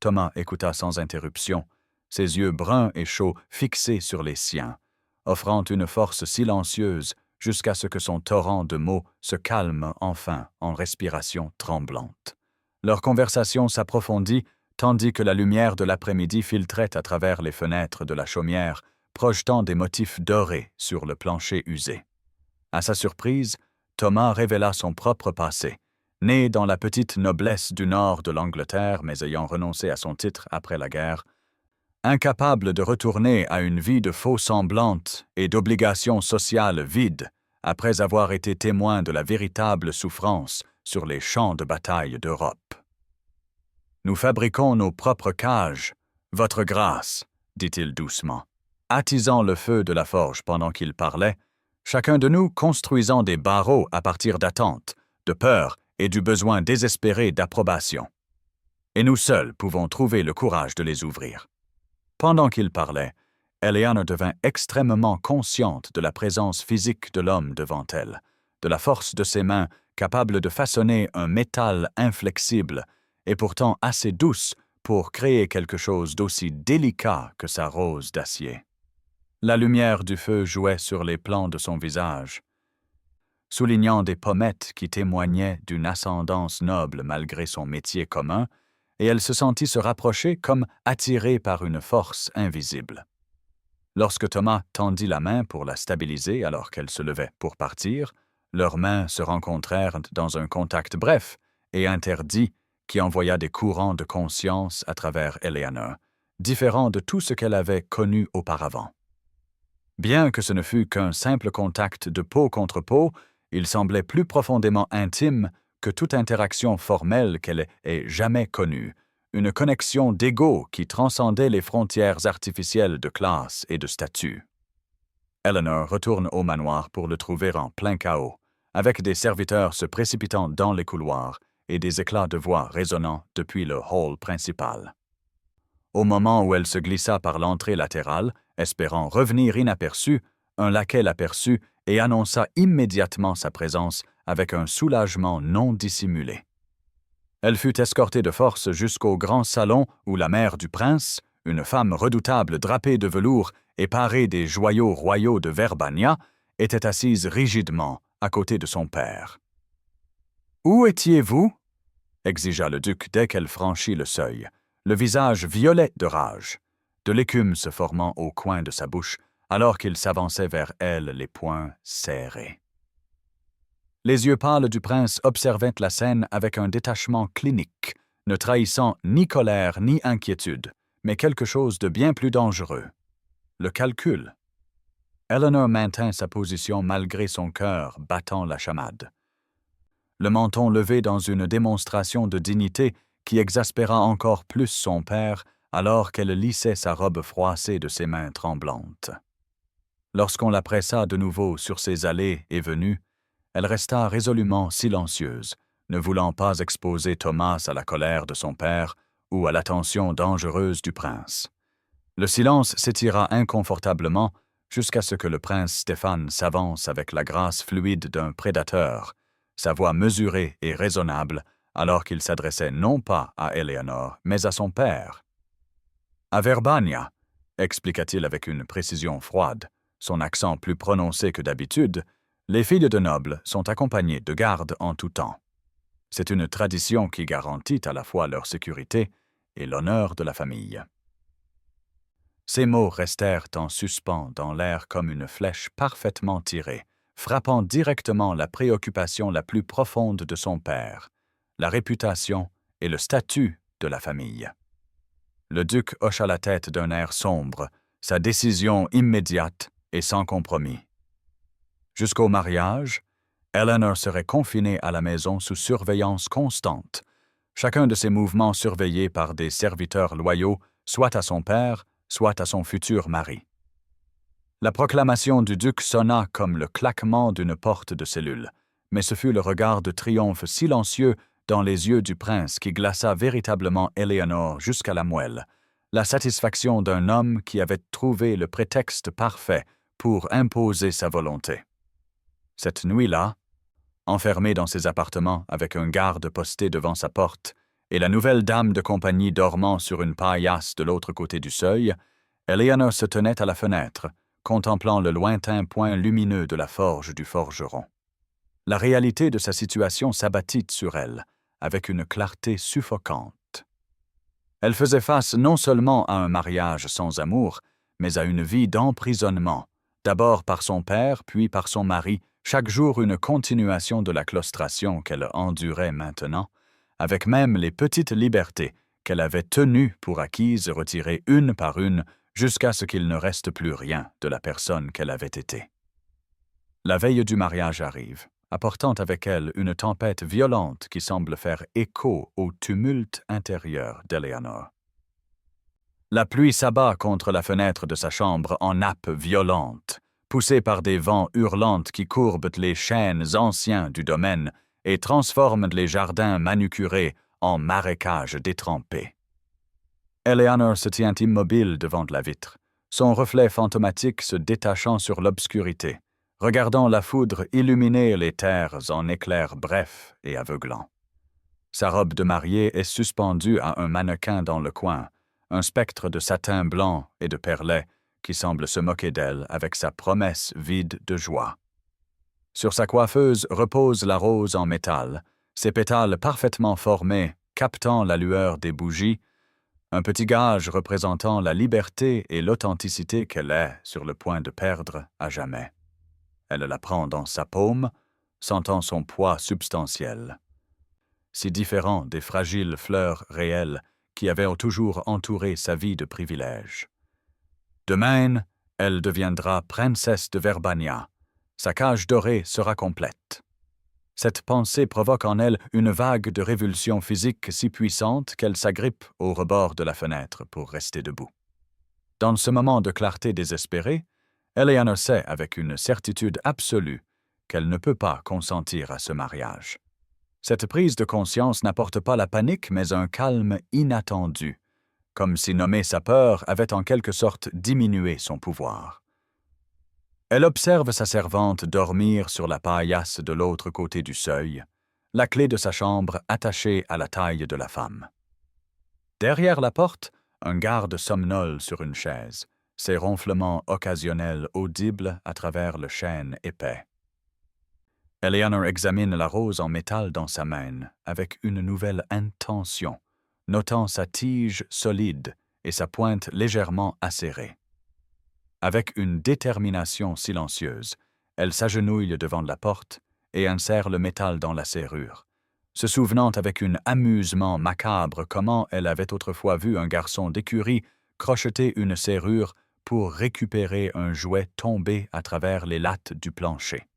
Thomas écouta sans interruption, ses yeux bruns et chauds fixés sur les siens, offrant une force silencieuse jusqu'à ce que son torrent de mots se calme enfin en respiration tremblante. Leur conversation s'approfondit tandis que la lumière de l'après-midi filtrait à travers les fenêtres de la chaumière, projetant des motifs dorés sur le plancher usé. À sa surprise, Thomas révéla son propre passé, né dans la petite noblesse du nord de l'Angleterre mais ayant renoncé à son titre après la guerre, incapable de retourner à une vie de faux-semblante et d'obligations sociales vides après avoir été témoin de la véritable souffrance sur les champs de bataille d'Europe. « Nous fabriquons nos propres cages, votre grâce, » dit-il doucement, attisant le feu de la forge pendant qu'il parlait, chacun de nous construisant des barreaux à partir d'attentes, de peur et du besoin désespéré d'approbation. Et nous seuls pouvons trouver le courage de les ouvrir. Pendant qu'il parlait, Eleanor devint extrêmement consciente de la présence physique de l'homme devant elle, de la force de ses mains capables de façonner un métal inflexible et pourtant assez douce pour créer quelque chose d'aussi délicat que sa rose d'acier. La lumière du feu jouait sur les plans de son visage, soulignant des pommettes qui témoignaient d'une ascendance noble malgré son métier commun, et elle se sentit se rapprocher comme attirée par une force invisible. Lorsque Thomas tendit la main pour la stabiliser alors qu'elle se levait pour partir, leurs mains se rencontrèrent dans un contact bref et interdit qui envoya des courants de conscience à travers Eleanor, différents de tout ce qu'elle avait connu auparavant. Bien que ce ne fût qu'un simple contact de peau contre peau, il semblait plus profondément intime que toute interaction formelle qu'elle ait jamais connue, une connexion d'ego qui transcendait les frontières artificielles de classe et de statut. Eleanor retourne au manoir pour le trouver en plein chaos, avec des serviteurs se précipitant dans les couloirs et des éclats de voix résonnant depuis le hall principal. Au moment où elle se glissa par l'entrée latérale, espérant revenir inaperçue, un laquais l'aperçut et annonça immédiatement sa présence avec un soulagement non dissimulé. Elle fut escortée de force jusqu'au grand salon où la mère du prince, une femme redoutable drapée de velours et parée des joyaux royaux de Verbania, était assise rigidement à côté de son père. « Où étiez-vous » exigea le duc dès qu'elle franchit le seuil, le visage violet de rage, de l'écume se formant au coin de sa bouche alors qu'il s'avançait vers elle, les poings serrés. Les yeux pâles du prince observaient la scène avec un détachement clinique, ne trahissant ni colère ni inquiétude, mais quelque chose de bien plus dangereux. Le calcul. Eleanor maintint sa position malgré son cœur battant la chamade. Le menton levé dans une démonstration de dignité qui exaspéra encore plus son père alors qu'elle lissait sa robe froissée de ses mains tremblantes. Lorsqu'on la pressa de nouveau sur ses allées et venues, elle resta résolument silencieuse, ne voulant pas exposer Thomas à la colère de son père ou à l'attention dangereuse du prince. Le silence s'étira inconfortablement jusqu'à ce que le prince Stéphane s'avance avec la grâce fluide d'un prédateur, sa voix mesurée et raisonnable, alors qu'il s'adressait non pas à Eleanor, mais à son père. « À Verbania », expliqua-t-il avec une précision froide, son accent plus prononcé que d'habitude, les filles de nobles sont accompagnées de gardes en tout temps. C'est une tradition qui garantit à la fois leur sécurité et l'honneur de la famille. Ces mots restèrent en suspens dans l'air comme une flèche parfaitement tirée, frappant directement la préoccupation la plus profonde de son père, la réputation et le statut de la famille. Le duc hocha la tête d'un air sombre, sa décision immédiate et sans compromis. Jusqu'au mariage, Eleanor serait confinée à la maison sous surveillance constante, chacun de ses mouvements surveillés par des serviteurs loyaux, soit à son père, soit à son futur mari. La proclamation du duc sonna comme le claquement d'une porte de cellule, mais ce fut le regard de triomphe silencieux dans les yeux du prince qui glaça véritablement Eleanor jusqu'à la moelle, la satisfaction d'un homme qui avait trouvé le prétexte parfait pour imposer sa volonté. Cette nuit-là, enfermée dans ses appartements avec un garde posté devant sa porte et la nouvelle dame de compagnie dormant sur une paillasse de l'autre côté du seuil, Eleanor se tenait à la fenêtre, contemplant le lointain point lumineux de la forge du forgeron. La réalité de sa situation s'abattit sur elle, avec une clarté suffocante. Elle faisait face non seulement à un mariage sans amour, mais à une vie d'emprisonnement, d'abord par son père, puis par son mari, chaque jour une continuation de la claustration qu'elle endurait maintenant, avec même les petites libertés qu'elle avait tenues pour acquises retirées une par une jusqu'à ce qu'il ne reste plus rien de la personne qu'elle avait été. La veille du mariage arrive, apportant avec elle une tempête violente qui semble faire écho au tumulte intérieur d'Eleanor. La pluie s'abat contre la fenêtre de sa chambre en nappes violentes, poussée par des vents hurlants qui courbent les chênes anciens du domaine et transforment les jardins manucurés en marécages détrempés. Eleanor se tient immobile devant la vitre, son reflet fantomatique se détachant sur l'obscurité, regardant la foudre illuminer les terres en éclairs brefs et aveuglants. Sa robe de mariée est suspendue à un mannequin dans le coin, un spectre de satin blanc et de perlais qui semble se moquer d'elle avec sa promesse vide de joie. Sur sa coiffeuse repose la rose en métal, ses pétales parfaitement formés, captant la lueur des bougies, un petit gage représentant la liberté et l'authenticité qu'elle est sur le point de perdre à jamais. Elle la prend dans sa paume, sentant son poids substantiel. Si différent des fragiles fleurs réelles qui avaient toujours entouré sa vie de privilèges. Demain, elle deviendra princesse de Verbania. Sa cage dorée sera complète. Cette pensée provoque en elle une vague de révulsion physique si puissante qu'elle s'agrippe au rebord de la fenêtre pour rester debout. Dans ce moment de clarté désespérée, Eleanor sait avec une certitude absolue qu'elle ne peut pas consentir à ce mariage. Cette prise de conscience n'apporte pas la panique, mais un calme inattendu, comme si nommer sa peur avait en quelque sorte diminué son pouvoir. Elle observe sa servante dormir sur la paillasse de l'autre côté du seuil, la clé de sa chambre attachée à la taille de la femme. Derrière la porte, un garde somnole sur une chaise, ses ronflements occasionnels audibles à travers le chêne épais. Eleanor examine la rose en métal dans sa main avec une nouvelle intention, notant sa tige solide et sa pointe légèrement acérée. Avec une détermination silencieuse, elle s'agenouille devant la porte et insère le métal dans la serrure, se souvenant avec un amusement macabre comment elle avait autrefois vu un garçon d'écurie crocheter une serrure pour récupérer un jouet tombé à travers les lattes du plancher.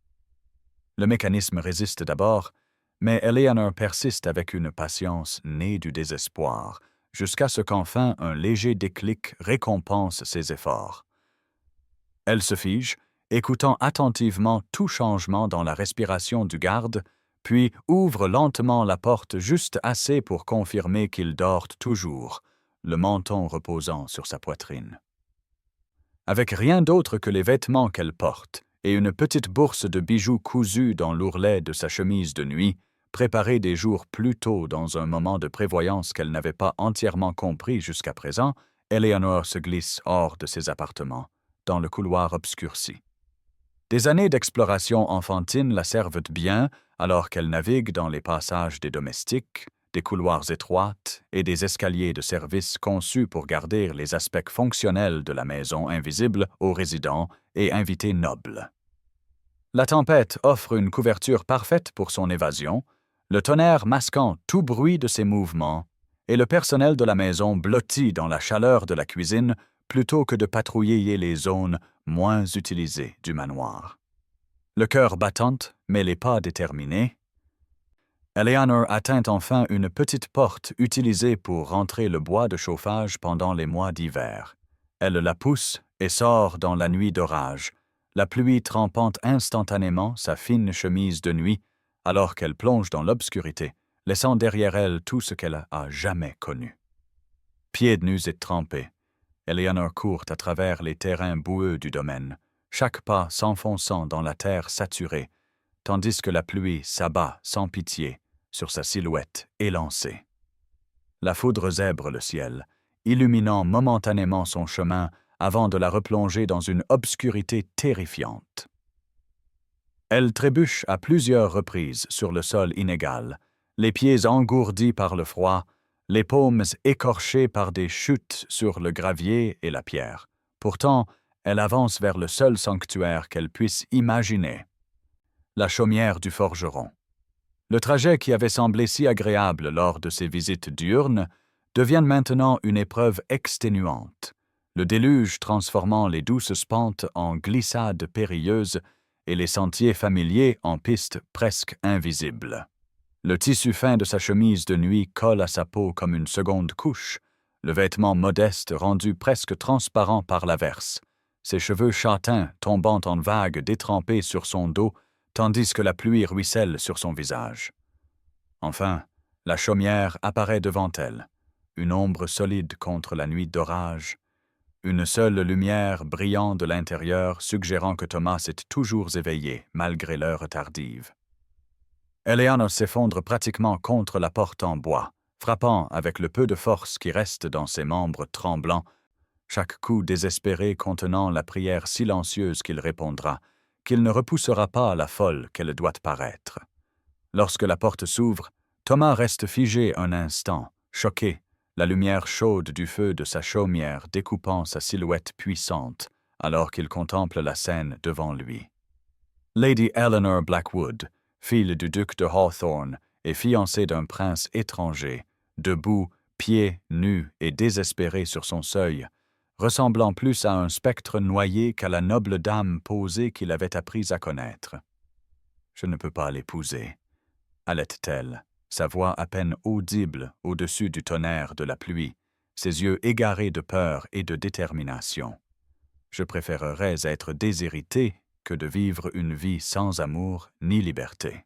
Le mécanisme résiste d'abord, mais Eleanor persiste avec une patience née du désespoir, jusqu'à ce qu'enfin un léger déclic récompense ses efforts. Elle se fige, écoutant attentivement tout changement dans la respiration du garde, puis ouvre lentement la porte juste assez pour confirmer qu'il dort toujours, le menton reposant sur sa poitrine. Avec rien d'autre que les vêtements qu'elle porte et une petite bourse de bijoux cousus dans l'ourlet de sa chemise de nuit, préparée des jours plus tôt dans un moment de prévoyance qu'elle n'avait pas entièrement compris jusqu'à présent, Eleanor se glisse hors de ses appartements, dans le couloir obscurci. Des années d'exploration enfantine la servent bien alors qu'elle navigue dans les passages des domestiques, des couloirs étroits et des escaliers de service conçus pour garder les aspects fonctionnels de la maison invisible aux résidents et invités nobles. La tempête offre une couverture parfaite pour son évasion, le tonnerre masquant tout bruit de ses mouvements, et le personnel de la maison blotti dans la chaleur de la cuisine plutôt que de patrouiller les zones moins utilisées du manoir. Le cœur battant, mais les pas déterminés, Eleanor atteint enfin une petite porte utilisée pour rentrer le bois de chauffage pendant les mois d'hiver. Elle la pousse et sort dans la nuit d'orage, la pluie trempant instantanément sa fine chemise de nuit alors qu'elle plonge dans l'obscurité, laissant derrière elle tout ce qu'elle a jamais connu. Pieds nus et trempés, Eleanor court à travers les terrains boueux du domaine, chaque pas s'enfonçant dans la terre saturée, tandis que la pluie s'abat sans pitié sur sa silhouette élancée. La foudre zèbre le ciel, illuminant momentanément son chemin avant de la replonger dans une obscurité terrifiante. Elle trébuche à plusieurs reprises sur le sol inégal, les pieds engourdis par le froid, les paumes écorchées par des chutes sur le gravier et la pierre. Pourtant, elle avance vers le seul sanctuaire qu'elle puisse imaginer, la chaumière du forgeron. Le trajet qui avait semblé si agréable lors de ses visites diurnes devient maintenant une épreuve exténuante, le déluge transformant les douces pentes en glissades périlleuses et les sentiers familiers en pistes presque invisibles. Le tissu fin de sa chemise de nuit colle à sa peau comme une seconde couche, le vêtement modeste rendu presque transparent par l'averse, ses cheveux châtains tombant en vagues détrempées sur son dos, tandis que la pluie ruisselle sur son visage. Enfin, la chaumière apparaît devant elle, une ombre solide contre la nuit d'orage, une seule lumière brillant de l'intérieur suggérant que Thomas est toujours éveillé, malgré l'heure tardive. Eleanor s'effondre pratiquement contre la porte en bois, frappant avec le peu de force qui reste dans ses membres tremblants, chaque coup désespéré contenant la prière silencieuse qu'il répondra, qu'il ne repoussera pas la folle qu'elle doit paraître. Lorsque la porte s'ouvre, Thomas reste figé un instant, choqué, la lumière chaude du feu de sa chaumière découpant sa silhouette puissante, alors qu'il contemple la scène devant lui. Lady Eleanor Blackwood, fille du duc de Hawthorne et fiancée d'un prince étranger, debout, pieds nus et désespérée sur son seuil, ressemblant plus à un spectre noyé qu'à la noble dame posée qu'il avait appris à connaître. « Je ne peux pas l'épouser », allait-elle, sa voix à peine audible au-dessus du tonnerre de la pluie, ses yeux égarés de peur et de détermination. « Je préférerais être déshéritée que de vivre une vie sans amour ni liberté. »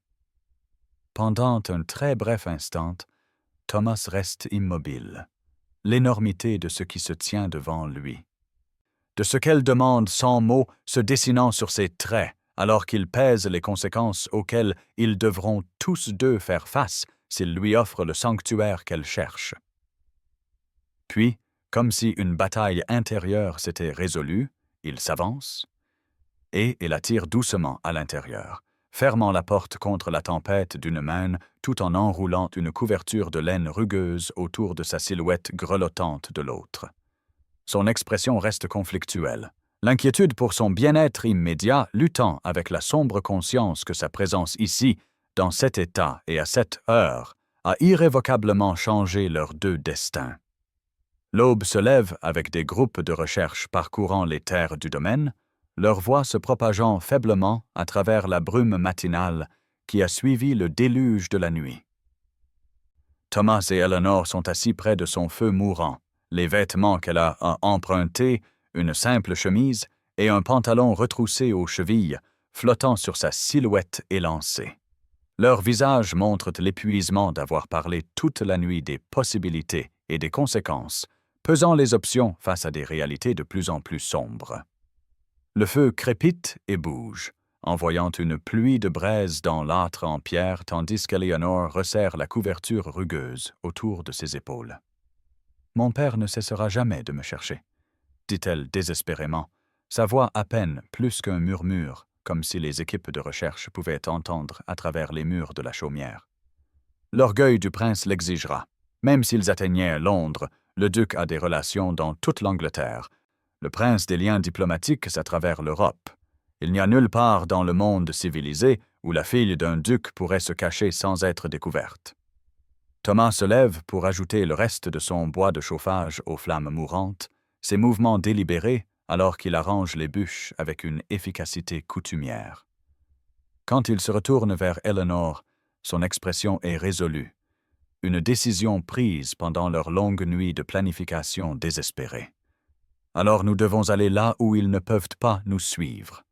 Pendant un très bref instant, Thomas reste immobile, l'énormité de ce qui se tient devant lui. De ce qu'elle demande sans mots se dessinant sur ses traits, alors qu'il pèse les conséquences auxquelles ils devront tous deux faire face s'il lui offre le sanctuaire qu'elle cherche. Puis, comme si une bataille intérieure s'était résolue, il s'avance et la tire doucement à l'intérieur, fermant la porte contre la tempête d'une main tout en enroulant une couverture de laine rugueuse autour de sa silhouette grelottante de l'autre. Son expression reste conflictuelle, l'inquiétude pour son bien-être immédiat luttant avec la sombre conscience que sa présence ici, dans cet état et à cette heure, a irrévocablement changé leurs deux destins. L'aube se lève avec des groupes de recherche parcourant les terres du domaine, leur voix se propageant faiblement à travers la brume matinale qui a suivi le déluge de la nuit. Thomas et Eleanor sont assis près de son feu mourant, les vêtements qu'elle a empruntés, une simple chemise et un pantalon retroussé aux chevilles, flottant sur sa silhouette élancée. Leurs visages montrent l'épuisement d'avoir parlé toute la nuit des possibilités et des conséquences, pesant les options face à des réalités de plus en plus sombres. Le feu crépite et bouge, envoyant une pluie de braise dans l'âtre en pierre tandis qu'Eleanor resserre la couverture rugueuse autour de ses épaules. « Mon père ne cessera jamais de me chercher », dit-elle désespérément, sa voix à peine plus qu'un murmure, comme si les équipes de recherche pouvaient entendre à travers les murs de la chaumière. L'orgueil du prince l'exigera. Même s'ils atteignaient Londres, le duc a des relations dans toute l'Angleterre, le prince des liens diplomatiques à travers l'Europe. Il n'y a nulle part dans le monde civilisé où la fille d'un duc pourrait se cacher sans être découverte. Thomas se lève pour ajouter le reste de son bois de chauffage aux flammes mourantes, ses mouvements délibérés alors qu'il arrange les bûches avec une efficacité coutumière. Quand il se retourne vers Eleanor, son expression est résolue, une décision prise pendant leur longue nuit de planification désespérée. Alors nous devons aller là où ils ne peuvent pas nous suivre,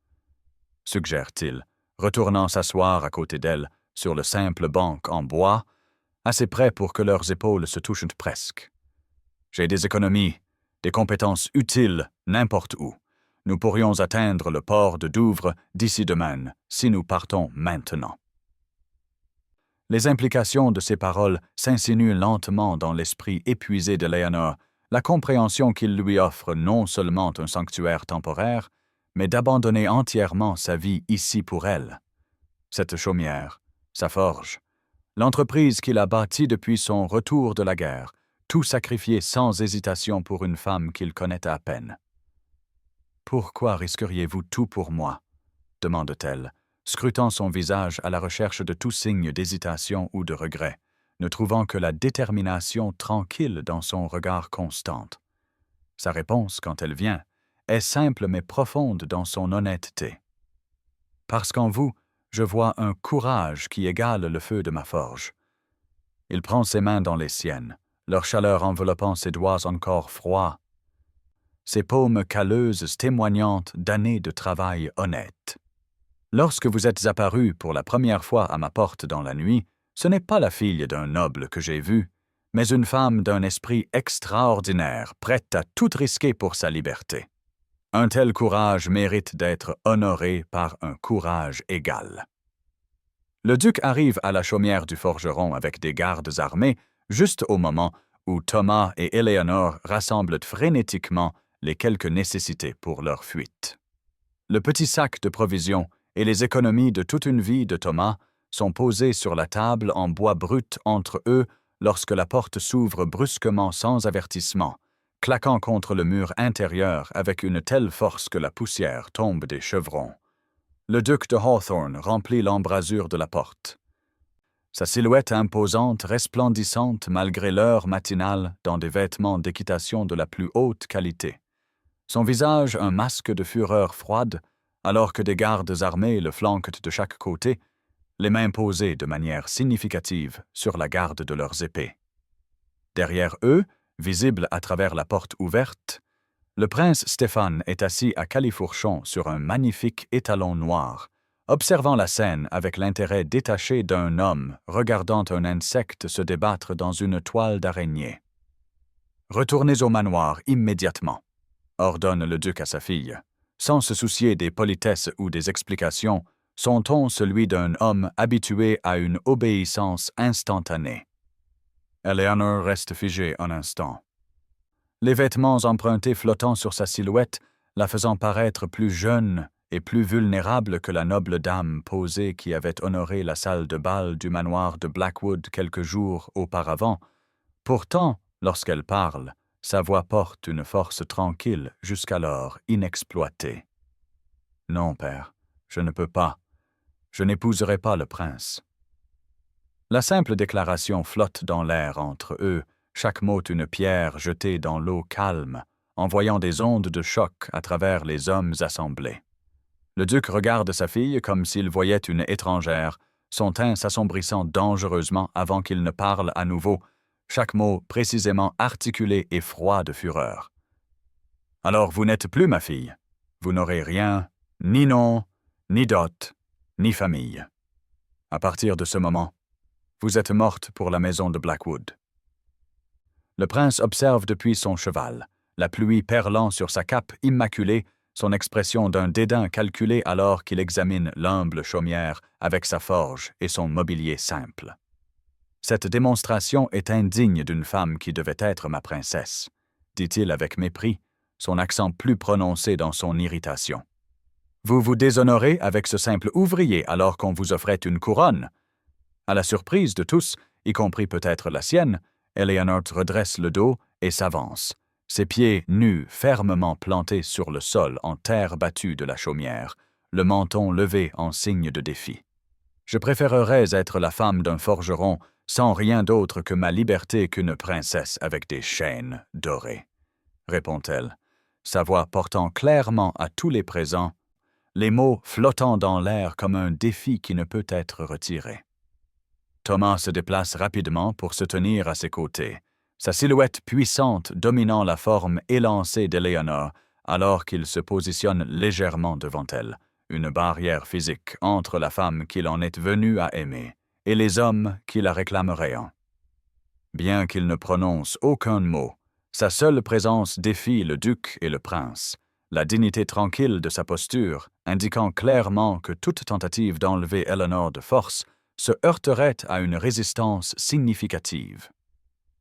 suggère-t-il, retournant s'asseoir à côté d'elle sur le simple banc en bois, assez près pour que leurs épaules se touchent presque. J'ai des économies, des compétences utiles n'importe où. Nous pourrions atteindre le port de Douvres d'ici demain, si nous partons maintenant. Les implications de ces paroles s'insinuent lentement dans l'esprit épuisé de Eleanor, la compréhension qu'il lui offre non seulement un sanctuaire temporaire, mais d'abandonner entièrement sa vie ici pour elle. Cette chaumière, sa forge, l'entreprise qu'il a bâtie depuis son retour de la guerre, tout sacrifié sans hésitation pour une femme qu'il connaît à peine. « Pourquoi risqueriez-vous tout pour moi ?» demande-t-elle, scrutant son visage à la recherche de tout signe d'hésitation ou de regret, ne trouvant que la détermination tranquille dans son regard constant. Sa réponse, quand elle vient, est simple mais profonde dans son honnêteté. « Parce qu'en vous, je vois un courage qui égale le feu de ma forge. » Il prend ses mains dans les siennes, leur chaleur enveloppant ses doigts encore froids, ses paumes calleuses témoignant d'années de travail honnête. Lorsque vous êtes apparu pour la première fois à ma porte dans la nuit, ce n'est pas la fille d'un noble que j'ai vue, mais une femme d'un esprit extraordinaire, prête à tout risquer pour sa liberté. Un tel courage mérite d'être honoré par un courage égal. Le duc arrive à la chaumière du forgeron avec des gardes armés juste au moment où Thomas et Éléonore rassemblent frénétiquement les quelques nécessités pour leur fuite. Le petit sac de provisions et les économies de toute une vie de Thomas sont posés sur la table en bois brut entre eux lorsque la porte s'ouvre brusquement sans avertissement, claquant contre le mur intérieur avec une telle force que la poussière tombe des chevrons. Le duc de Hawthorne remplit l'embrasure de la porte. Sa silhouette imposante, resplendissante malgré l'heure matinale dans des vêtements d'équitation de la plus haute qualité. Son visage un masque de fureur froide, alors que des gardes armés le flanquent de chaque côté, les mains posées de manière significative sur la garde de leurs épées. Derrière eux, visible à travers la porte ouverte, le prince Stéphane est assis à califourchon sur un magnifique étalon noir, observant la scène avec l'intérêt détaché d'un homme regardant un insecte se débattre dans une toile d'araignée. « Retournez au manoir immédiatement », ordonne le duc à sa fille. Sans se soucier des politesses ou des explications, son ton celui d'un homme habitué à une obéissance instantanée. Éléonore reste figée un instant. Les vêtements empruntés flottant sur sa silhouette, la faisant paraître plus jeune et plus vulnérable que la noble dame posée qui avait honoré la salle de bal du manoir de Blackwood quelques jours auparavant. Pourtant, lorsqu'elle parle, sa voix porte une force tranquille jusqu'alors inexploitée. « Non, père, je ne peux pas. Je n'épouserai pas le prince. » La simple déclaration flotte dans l'air entre eux, chaque mot une pierre jetée dans l'eau calme, envoyant des ondes de choc à travers les hommes assemblés. Le duc regarde sa fille comme s'il voyait une étrangère, son teint s'assombrissant dangereusement avant qu'il ne parle à nouveau, chaque mot précisément articulé et froid de fureur. « Alors vous n'êtes plus ma fille. Vous n'aurez rien, ni nom, ni dot, ni famille. À partir de ce moment, vous êtes morte pour la maison de Blackwood. » Le prince observe depuis son cheval, la pluie perlant sur sa cape immaculée, son expression d'un dédain calculé alors qu'il examine l'humble chaumière avec sa forge et son mobilier simple. Cette démonstration est indigne d'une femme qui devait être ma princesse, dit-il avec mépris, son accent plus prononcé dans son irritation. Vous vous déshonorez avec ce simple ouvrier alors qu'on vous offrait une couronne. À la surprise de tous, y compris peut-être la sienne, Éléonore redresse le dos et s'avance, ses pieds nus fermement plantés sur le sol en terre battue de la chaumière, le menton levé en signe de défi. « Je préférerais être la femme d'un forgeron sans rien d'autre que ma liberté qu'une princesse avec des chaînes dorées, » répond-elle, sa voix portant clairement à tous les présents, les mots flottant dans l'air comme un défi qui ne peut être retiré. Thomas se déplace rapidement pour se tenir à ses côtés, sa silhouette puissante dominant la forme élancée d'Éléonore alors qu'il se positionne légèrement devant elle, une barrière physique entre la femme qu'il en est venu à aimer et les hommes qui la réclameraient. Bien qu'il ne prononce aucun mot, sa seule présence défie le duc et le prince, la dignité tranquille de sa posture indiquant clairement que toute tentative d'enlever Éléonore de force se heurterait à une résistance significative.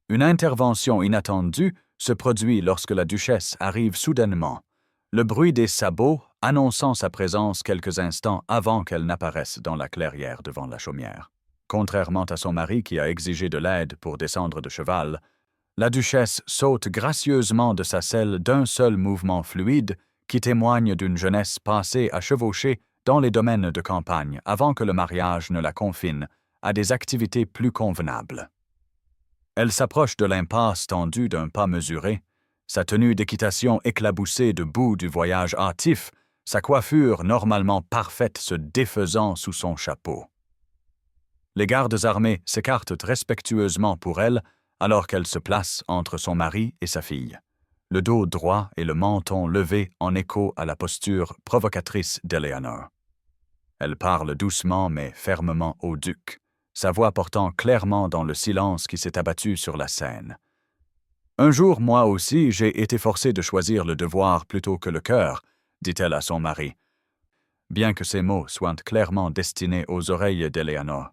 Une intervention inattendue se produit lorsque la duchesse arrive soudainement, le bruit des sabots annonçant sa présence quelques instants avant qu'elle n'apparaisse dans la clairière devant la chaumière. Contrairement à son mari qui a exigé de l'aide pour descendre de cheval, la duchesse saute gracieusement de sa selle d'un seul mouvement fluide qui témoigne d'une jeunesse passée à chevaucher dans les domaines de campagne avant que le mariage ne la confine à des activités plus convenables. Elle s'approche de l'impasse tendue d'un pas mesuré, sa tenue d'équitation éclaboussée de boue du voyage hâtif, sa coiffure normalement parfaite se défaisant sous son chapeau. Les gardes armés s'écartent respectueusement pour elle alors qu'elle se place entre son mari et sa fille, le dos droit et le menton levé en écho à la posture provocatrice d'Éléonore. Elle parle doucement mais fermement au duc, sa voix portant clairement dans le silence qui s'est abattu sur la scène. « Un jour, moi aussi, j'ai été forcée de choisir le devoir plutôt que le cœur, dit-elle à son mari, bien que ces mots soient clairement destinés aux oreilles d'Eleanor.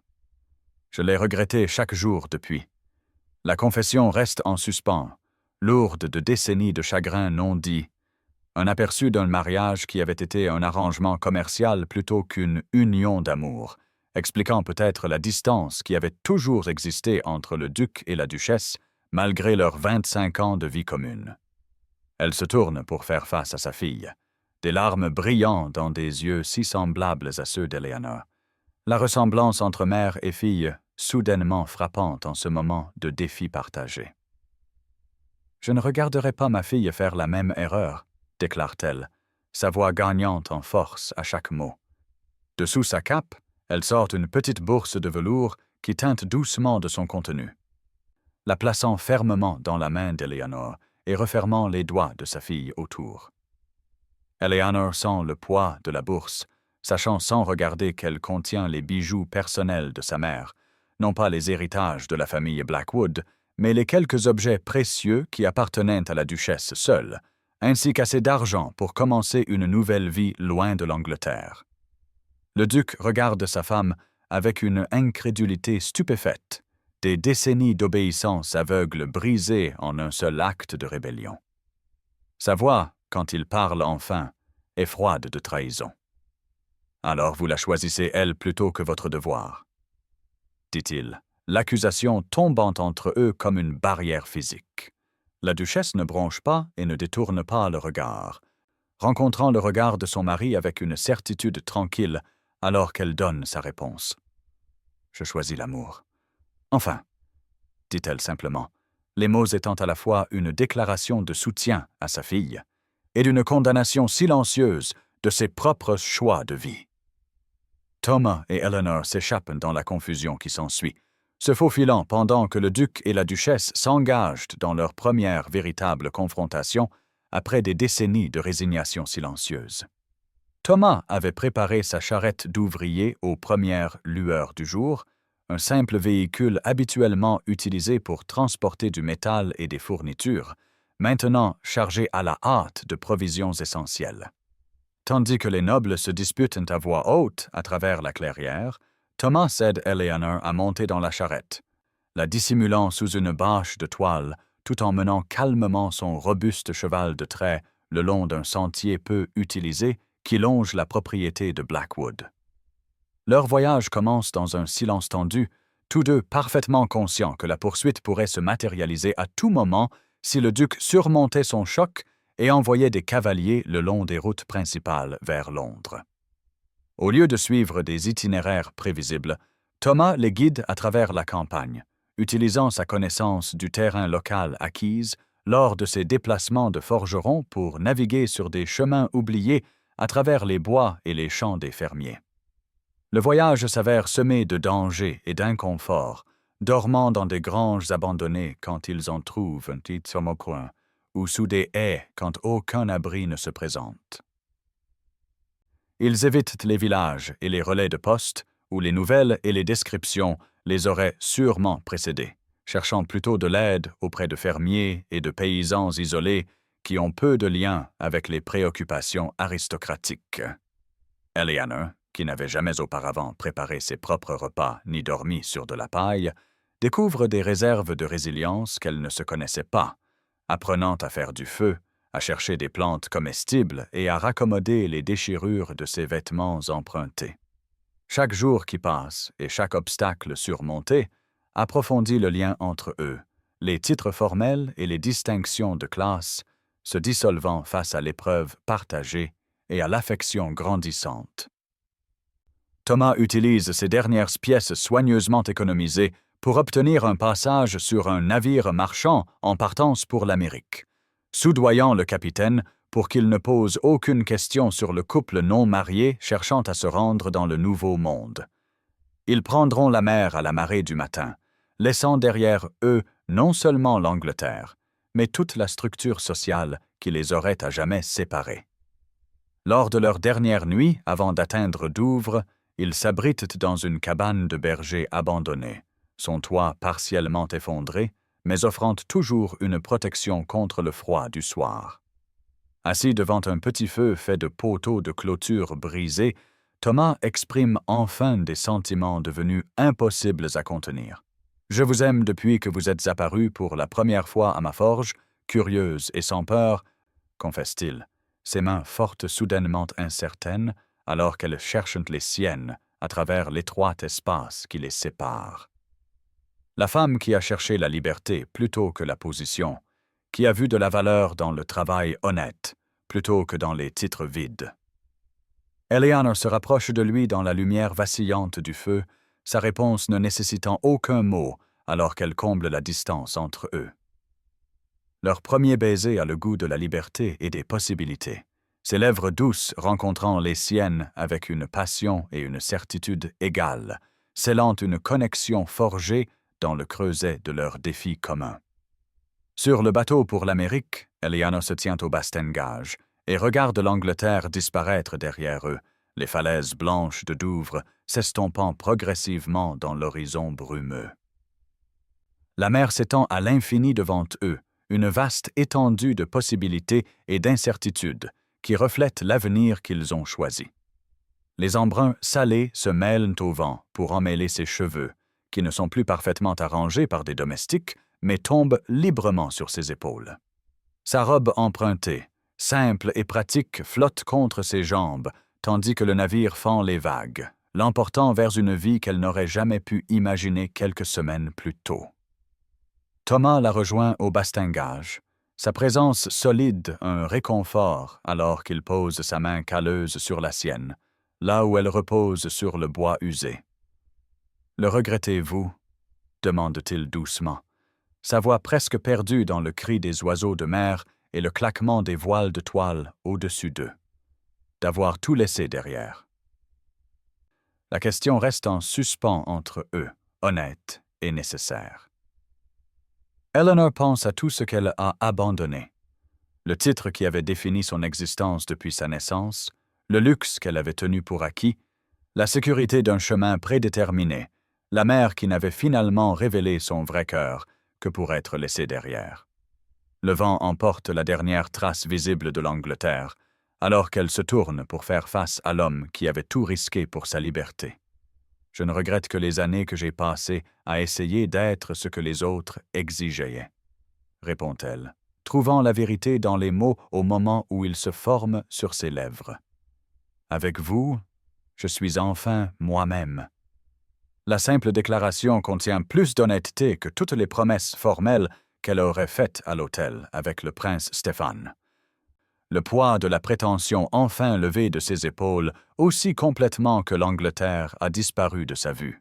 Je l'ai regretté chaque jour depuis. La confession reste en suspens, lourde de décennies de chagrin non dit, un aperçu d'un mariage qui avait été un arrangement commercial plutôt qu'une union d'amour, expliquant peut-être la distance qui avait toujours existé entre le duc et la duchesse, malgré leurs 25 ans de vie commune. Elle se tourne pour faire face à sa fille, des larmes brillant dans des yeux si semblables à ceux d'Eleanor. La ressemblance entre mère et fille, soudainement frappante en ce moment de défi partagé. « Je ne regarderai pas ma fille faire la même erreur, » déclare-t-elle, sa voix gagnante en force à chaque mot. Dessous sa cape, elle sort une petite bourse de velours qui teinte doucement de son contenu. La plaçant fermement dans la main d'Eleanor et refermant les doigts de sa fille autour. Eleanor sent le poids de la bourse, sachant sans regarder qu'elle contient les bijoux personnels de sa mère, non pas les héritages de la famille Blackwood, mais les quelques objets précieux qui appartenaient à la duchesse seule, ainsi qu'assez d'argent pour commencer une nouvelle vie loin de l'Angleterre. Le duc regarde sa femme avec une incrédulité stupéfaite, des décennies d'obéissance aveugle brisées en un seul acte de rébellion. Sa voix, quand il parle enfin, est froide de trahison. « Alors vous la choisissez elle plutôt que votre devoir, » dit-il, l'accusation tombant entre eux comme une barrière physique. La duchesse ne bronche pas et ne détourne pas le regard, rencontrant le regard de son mari avec une certitude tranquille alors qu'elle donne sa réponse. « Je choisis l'amour. »« Enfin, » dit-elle simplement, les mots étant à la fois une déclaration de soutien à sa fille et d'une condamnation silencieuse de ses propres choix de vie. Thomas et Eleanor s'échappent dans la confusion qui s'ensuit, se faufilant pendant que le duc et la duchesse s'engagent dans leur première véritable confrontation après des décennies de résignation silencieuse. Thomas avait préparé sa charrette d'ouvrier aux premières lueurs du jour, un simple véhicule habituellement utilisé pour transporter du métal et des fournitures, maintenant chargé à la hâte de provisions essentielles. Tandis que les nobles se disputent à voix haute à travers la clairière, Thomas aide Eleanor à monter dans la charrette, la dissimulant sous une bâche de toile, tout en menant calmement son robuste cheval de trait le long d'un sentier peu utilisé qui longe la propriété de Blackwood. Leur voyage commence dans un silence tendu, tous deux parfaitement conscients que la poursuite pourrait se matérialiser à tout moment si le duc surmontait son choc et envoyait des cavaliers le long des routes principales vers Londres. Au lieu de suivre des itinéraires prévisibles, Thomas les guide à travers la campagne, utilisant sa connaissance du terrain local acquise lors de ses déplacements de forgeron pour naviguer sur des chemins oubliés à travers les bois et les champs des fermiers. Le voyage s'avère semé de dangers et d'inconforts, dormant dans des granges abandonnées quand ils en trouvent un petit coin, ou sous des haies quand aucun abri ne se présente. Ils évitent les villages et les relais de poste, où les nouvelles et les descriptions les auraient sûrement précédés, cherchant plutôt de l'aide auprès de fermiers et de paysans isolés qui ont peu de lien avec les préoccupations aristocratiques. Eleanor, qui n'avait jamais auparavant préparé ses propres repas ni dormi sur de la paille, découvre des réserves de résilience qu'elle ne se connaissait pas, apprenant à faire du feu, à chercher des plantes comestibles et à raccommoder les déchirures de ses vêtements empruntés. Chaque jour qui passe et chaque obstacle surmonté approfondit le lien entre eux, les titres formels et les distinctions de classe se dissolvant face à l'épreuve partagée et à l'affection grandissante. Thomas utilise ses dernières pièces soigneusement économisées pour obtenir un passage sur un navire marchand en partance pour l'Amérique, soudoyant le capitaine pour qu'il ne pose aucune question sur le couple non marié cherchant à se rendre dans le Nouveau Monde. Ils prendront la mer à la marée du matin, laissant derrière eux non seulement l'Angleterre, mais toute la structure sociale qui les aurait à jamais séparés. Lors de leur dernière nuit, avant d'atteindre Douvres, Il s'abrite dans une cabane de berger abandonnée, son toit partiellement effondré, mais offrant toujours une protection contre le froid du soir. Assis devant un petit feu fait de poteaux de clôture brisés, Thomas exprime enfin des sentiments devenus impossibles à contenir. « Je vous aime depuis que vous êtes apparu pour la première fois à ma forge, curieuse et sans peur, » confesse-t-il, ses mains fortes soudainement incertaines, alors qu'elles cherchent les siennes à travers l'étroit espace qui les sépare. La femme qui a cherché la liberté plutôt que la position, qui a vu de la valeur dans le travail honnête plutôt que dans les titres vides. Eleanor se rapproche de lui dans la lumière vacillante du feu, sa réponse ne nécessitant aucun mot alors qu'elle comble la distance entre eux. Leur premier baiser a le goût de la liberté et des possibilités. Ses lèvres douces rencontrant les siennes avec une passion et une certitude égales, scellant une connexion forgée dans le creuset de leur défi commun. Sur le bateau pour l'Amérique, Eleanor se tient au bastingage et regarde l'Angleterre disparaître derrière eux, les falaises blanches de Douvres s'estompant progressivement dans l'horizon brumeux. La mer s'étend à l'infini devant eux, une vaste étendue de possibilités et d'incertitudes qui reflète l'avenir qu'ils ont choisi. Les embruns salés se mêlent au vent pour emmêler ses cheveux, qui ne sont plus parfaitement arrangés par des domestiques, mais tombent librement sur ses épaules. Sa robe empruntée, simple et pratique, flotte contre ses jambes, tandis que le navire fend les vagues, l'emportant vers une vie qu'elle n'aurait jamais pu imaginer quelques semaines plus tôt. Thomas la rejoint au bastingage, sa présence solide un réconfort alors qu'il pose sa main calleuse sur la sienne, là où elle repose sur le bois usé. « Le regrettez-vous » demande-t-il doucement, sa voix presque perdue dans le cri des oiseaux de mer et le claquement des voiles de toile au-dessus d'eux. D'avoir tout laissé derrière. La question reste en suspens entre eux, honnête et nécessaire. Eleanor pense à tout ce qu'elle a abandonné. Le titre qui avait défini son existence depuis sa naissance, le luxe qu'elle avait tenu pour acquis, la sécurité d'un chemin prédéterminé, la mère qui n'avait finalement révélé son vrai cœur que pour être laissée derrière. Le vent emporte la dernière trace visible de l'Angleterre, alors qu'elle se tourne pour faire face à l'homme qui avait tout risqué pour sa liberté. Je ne regrette que les années que j'ai passées à essayer d'être ce que les autres exigeaient, répond-elle, trouvant la vérité dans les mots au moment où ils se forment sur ses lèvres. Avec vous, je suis enfin moi-même. La simple déclaration contient plus d'honnêteté que toutes les promesses formelles qu'elle aurait faites à l'hôtel avec le prince Stéphane. Le poids de la prétention enfin levée de ses épaules aussi complètement que l'Angleterre a disparu de sa vue.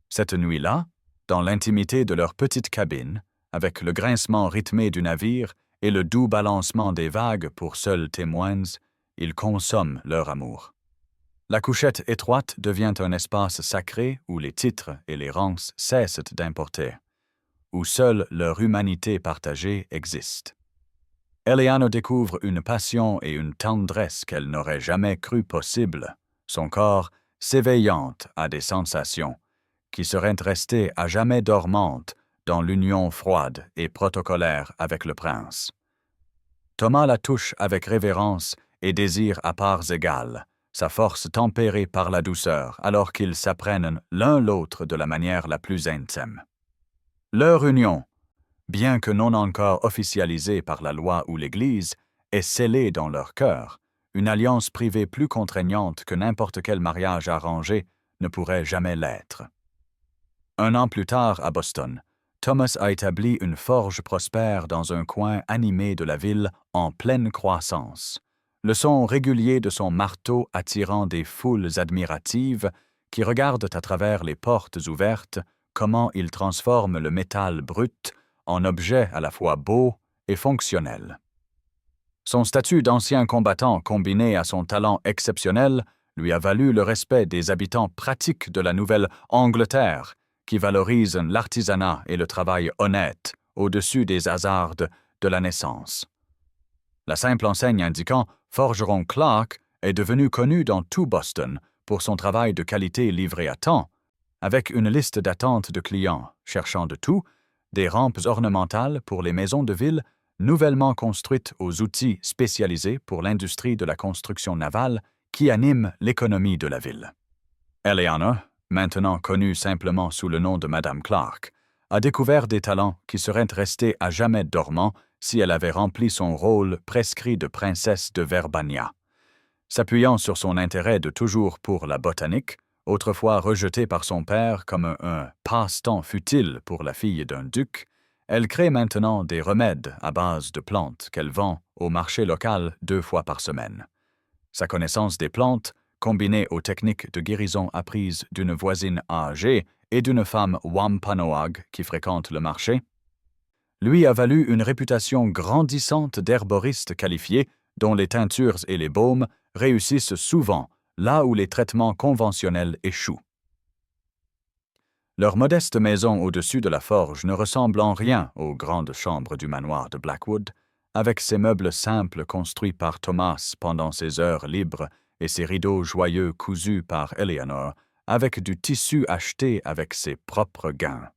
Cette nuit-là, dans l'intimité de leur petite cabine, avec le grincement rythmé du navire et le doux balancement des vagues pour seuls témoins, ils consomment leur amour. La couchette étroite devient un espace sacré où les titres et les rangs cessent d'importer, où seule leur humanité partagée existe. Eleanor découvre une passion et une tendresse qu'elle n'aurait jamais cru possible, son corps s'éveillant à des sensations qui seraient restées à jamais dormantes dans l'union froide et protocolaire avec le prince. Thomas la touche avec révérence et désir à parts égales, sa force tempérée par la douceur, alors qu'ils s'apprennent l'un l'autre de la manière la plus intime. Leur union, bien que non encore officialisée par la loi ou l'Église, est scellée dans leur cœur, une alliance privée plus contraignante que n'importe quel mariage arrangé ne pourrait jamais l'être. 1 an plus tard, à Boston, Thomas a établi une forge prospère dans un coin animé de la ville en pleine croissance, le son régulier de son marteau attirant des foules admiratives qui regardent à travers les portes ouvertes comment il transforme le métal brut en objet à la fois beau et fonctionnel. Son statut d'ancien combattant combiné à son talent exceptionnel lui a valu le respect des habitants pratiques de la Nouvelle-Angleterre qui valorisent l'artisanat et le travail honnête au-dessus des hasards de la naissance. La simple enseigne indiquant « Forgeron Clark » est devenue connue dans tout Boston pour son travail de qualité livré à temps, avec une liste d'attente de clients cherchant de tout, des rampes ornementales pour les maisons de ville nouvellement construites aux outils spécialisés pour l'industrie de la construction navale qui anime l'économie de la ville. Eleanor, maintenant connue simplement sous le nom de Madame Clark, a découvert des talents qui seraient restés à jamais dormants si elle avait rempli son rôle prescrit de princesse de Verbania. S'appuyant sur son intérêt de toujours pour la botanique, autrefois rejeté par son père comme un passe-temps futile pour la fille d'un duc, elle crée maintenant des remèdes à base de plantes qu'elle vend au marché local 2 fois par semaine. Sa connaissance des plantes, combinée aux techniques de guérison apprises d'une voisine âgée et d'une femme Wampanoag qui fréquente le marché, lui a valu une réputation grandissante d'herboriste qualifié dont les teintures et les baumes réussissent souvent là où les traitements conventionnels échouent. Leur modeste maison au-dessus de la forge ne ressemble en rien aux grandes chambres du manoir de Blackwood, avec ses meubles simples construits par Thomas pendant ses heures libres et ses rideaux joyeux cousus par Eleanor, avec du tissu acheté avec ses propres gains.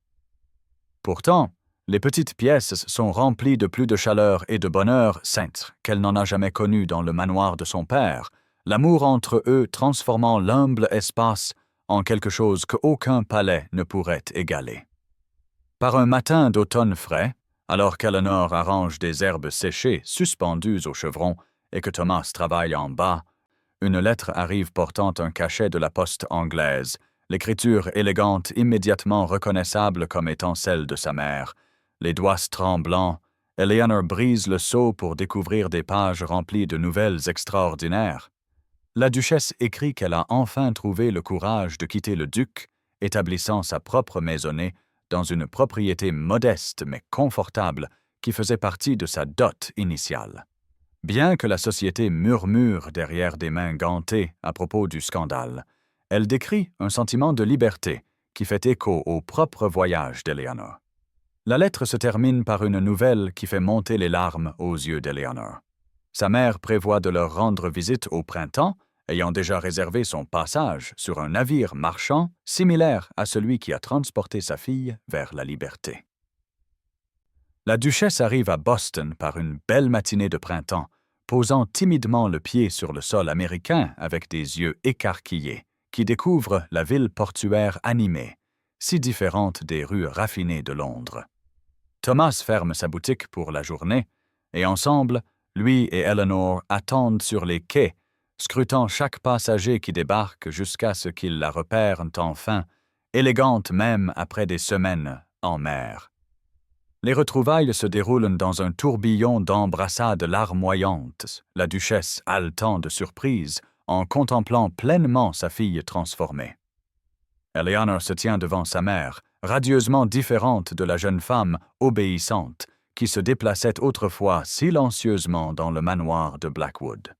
Pourtant, les petites pièces sont remplies de plus de chaleur et de bonheur sainte qu'elle n'en a jamais connu dans le manoir de son père, l'amour entre eux transformant l'humble espace en quelque chose qu'aucun palais ne pourrait égaler. Par un matin d'automne frais, alors qu'Eleanor arrange des herbes séchées suspendues au chevron et que Thomas travaille en bas, une lettre arrive portant un cachet de la poste anglaise, l'écriture élégante immédiatement reconnaissable comme étant celle de sa mère. Les doigts tremblants, Eleanor brise le sceau pour découvrir des pages remplies de nouvelles extraordinaires. La duchesse écrit qu'elle a enfin trouvé le courage de quitter le duc, établissant sa propre maisonnée dans une propriété modeste mais confortable qui faisait partie de sa dot initiale. Bien que la société murmure derrière des mains gantées à propos du scandale, elle décrit un sentiment de liberté qui fait écho au propre voyage d'Eleanor. La lettre se termine par une nouvelle qui fait monter les larmes aux yeux d'Eleanor. Sa mère prévoit de leur rendre visite au printemps, ayant déjà réservé son passage sur un navire marchand similaire à celui qui a transporté sa fille vers la liberté. La duchesse arrive à Boston par une belle matinée de printemps, posant timidement le pied sur le sol américain avec des yeux écarquillés, qui découvrent la ville portuaire animée, si différente des rues raffinées de Londres. Thomas ferme sa boutique pour la journée, et ensemble, lui et Eleanor attendent sur les quais, scrutant chaque passager qui débarque jusqu'à ce qu'ils la repèrent enfin, élégante même après des semaines en mer. Les retrouvailles se déroulent dans un tourbillon d'embrassades larmoyantes, la duchesse haletant de surprise en contemplant pleinement sa fille transformée. Eleanor se tient devant sa mère, radieusement différente de la jeune femme obéissante qui se déplaçait autrefois silencieusement dans le manoir de Blackwood.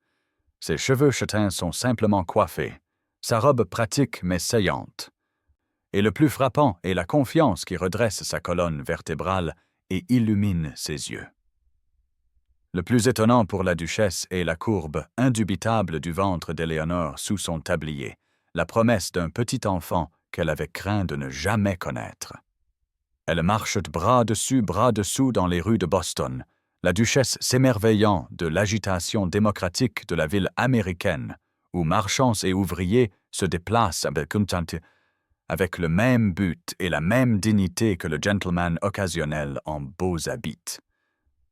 Ses cheveux châtains sont simplement coiffés, sa robe pratique mais saillante. Et le plus frappant est la confiance qui redresse sa colonne vertébrale et illumine ses yeux. Le plus étonnant pour la duchesse est la courbe indubitable du ventre d'Eleanor sous son tablier, la promesse d'un petit enfant qu'elle avait craint de ne jamais connaître. Elle marche bras dessus, bras dessous dans les rues de Boston, la duchesse s'émerveillant de l'agitation démocratique de la ville américaine, où marchands et ouvriers se déplacent avec le même but et la même dignité que le gentleman occasionnel en beaux habits.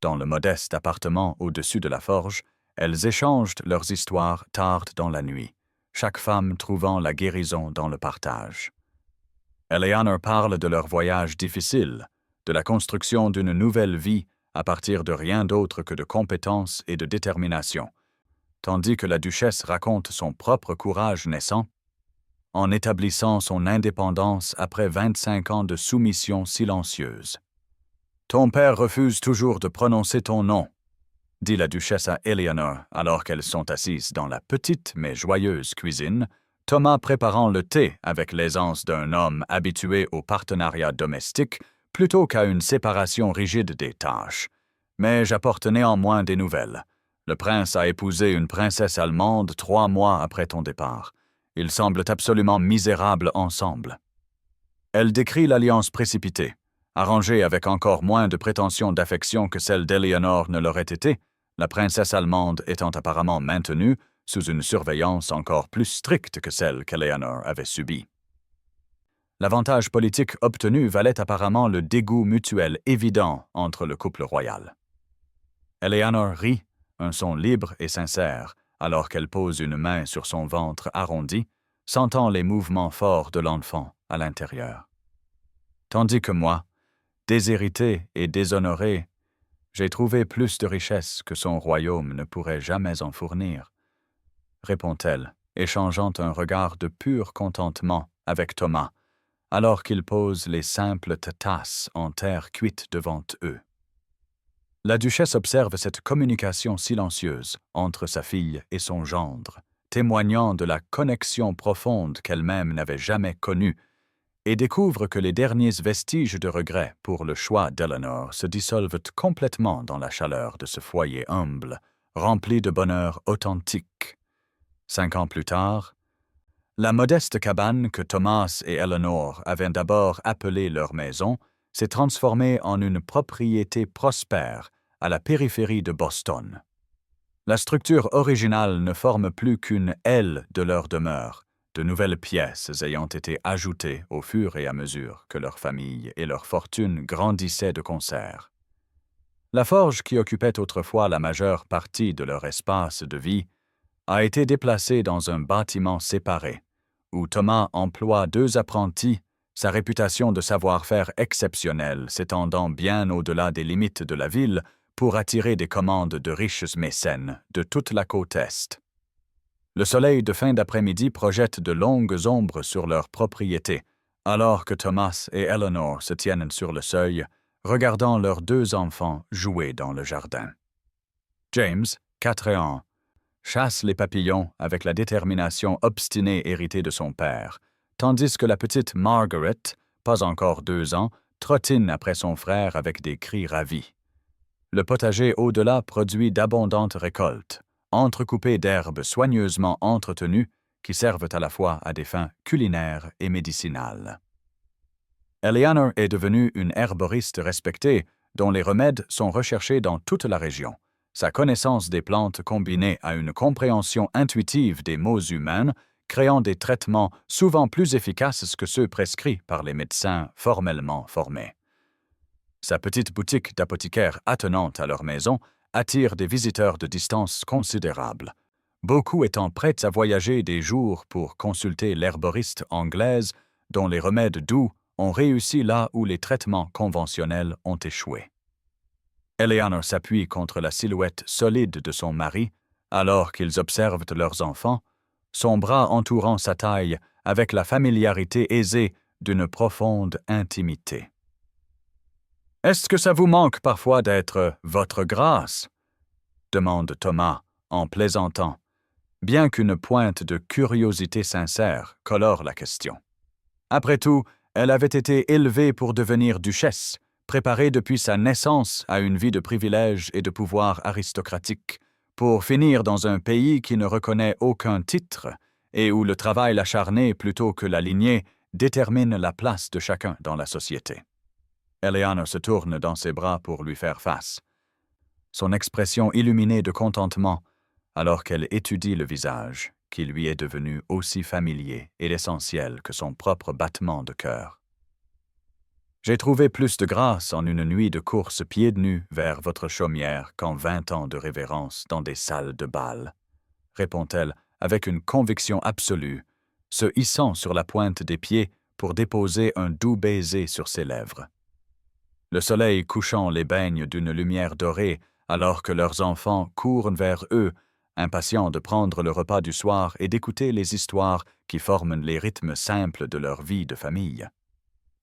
Dans le modeste appartement au-dessus de la forge, elles échangent leurs histoires tard dans la nuit, chaque femme trouvant la guérison dans le partage. Eleanor parle de leur voyage difficile, de la construction d'une nouvelle vie à partir de rien d'autre que de compétence et de détermination, tandis que la duchesse raconte son propre courage naissant en établissant son indépendance après 25 ans de soumission silencieuse. « Ton père refuse toujours de prononcer ton nom », dit la duchesse à Eleanor alors qu'elles sont assises dans la petite mais joyeuse cuisine, Thomas préparant le thé avec l'aisance d'un homme habitué au partenariat domestique plutôt qu'à une séparation rigide des tâches. Mais j'apporte néanmoins des nouvelles. Le prince a épousé une princesse allemande 3 mois après ton départ, Ils semblent absolument misérables ensemble. Elle décrit l'alliance précipitée, arrangée avec encore moins de prétentions d'affection que celle d'Éléonore ne l'aurait été, la princesse allemande étant apparemment maintenue sous une surveillance encore plus stricte que celle qu'Éléonore avait subie. L'avantage politique obtenu valait apparemment le dégoût mutuel évident entre le couple royal. Éléonore rit, un son libre et sincère, alors qu'elle pose une main sur son ventre arrondi, sentant les mouvements forts de l'enfant à l'intérieur. Tandis que moi, déshérité et déshonoré, j'ai trouvé plus de richesses que son royaume ne pourrait jamais en fournir, répond-elle, échangeant un regard de pur contentement avec Thomas, alors qu'il pose les simples tasses en terre cuite devant eux. La duchesse observe cette communication silencieuse entre sa fille et son gendre, témoignant de la connexion profonde qu'elle-même n'avait jamais connue, et découvre que les derniers vestiges de regret pour le choix d'Éléonore se dissolvent complètement dans la chaleur de ce foyer humble, rempli de bonheur authentique. 5 ans plus tard, la modeste cabane que Thomas et Éléonore avaient d'abord appelée leur maison s'est transformée en une propriété prospère à la périphérie de Boston. La structure originale ne forme plus qu'une aile de leur demeure, de nouvelles pièces ayant été ajoutées au fur et à mesure que leur famille et leur fortune grandissaient de concert. La forge qui occupait autrefois la majeure partie de leur espace de vie a été déplacée dans un bâtiment séparé, où Thomas emploie 2 apprentis, sa réputation de savoir-faire exceptionnel s'étendant bien au-delà des limites de la ville pour attirer des commandes de riches mécènes de toute la côte Est. Le soleil de fin d'après-midi projette de longues ombres sur leur propriété, alors que Thomas et Éléonore se tiennent sur le seuil, regardant leurs 2 enfants jouer dans le jardin. James, 4 ans, chasse les papillons avec la détermination obstinée héritée de son père, tandis que la petite Margaret, pas encore 2 ans, trottine après son frère avec des cris ravis. Le potager au-delà produit d'abondantes récoltes, entrecoupées d'herbes soigneusement entretenues qui servent à la fois à des fins culinaires et médicinales. Éléonore est devenue une herboriste respectée dont les remèdes sont recherchés dans toute la région. Sa connaissance des plantes combinée à une compréhension intuitive des maux humains, créant des traitements souvent plus efficaces que ceux prescrits par les médecins formellement formés. Sa petite boutique d'apothicaire attenante à leur maison attire des visiteurs de distance considérable, beaucoup étant prêts à voyager des jours pour consulter l'herboriste anglaise dont les remèdes doux ont réussi là où les traitements conventionnels ont échoué. Éléonore s'appuie contre la silhouette solide de son mari, alors qu'ils observent leurs enfants, son bras entourant sa taille avec la familiarité aisée d'une profonde intimité. « Est-ce que ça vous manque parfois d'être votre grâce ?» demande Thomas en plaisantant, bien qu'une pointe de curiosité sincère colore la question. Après tout, elle avait été élevée pour devenir duchesse, préparée depuis sa naissance à une vie de privilèges et de pouvoir aristocratique, pour finir dans un pays qui ne reconnaît aucun titre et où le travail acharné plutôt que la lignée détermine la place de chacun dans la société. Éléonore se tourne dans ses bras pour lui faire face, son expression illuminée de contentement, alors qu'elle étudie le visage, qui lui est devenu aussi familier et essentiel que son propre battement de cœur. J'ai trouvé plus de grâce en une nuit de course pieds nus vers votre chaumière qu'en 20 ans de révérence dans des salles de bal, répond-elle avec une conviction absolue, se hissant sur la pointe des pieds pour déposer un doux baiser sur ses lèvres. Le soleil couchant les baigne d'une lumière dorée alors que leurs enfants courent vers eux, impatients de prendre le repas du soir et d'écouter les histoires qui forment les rythmes simples de leur vie de famille.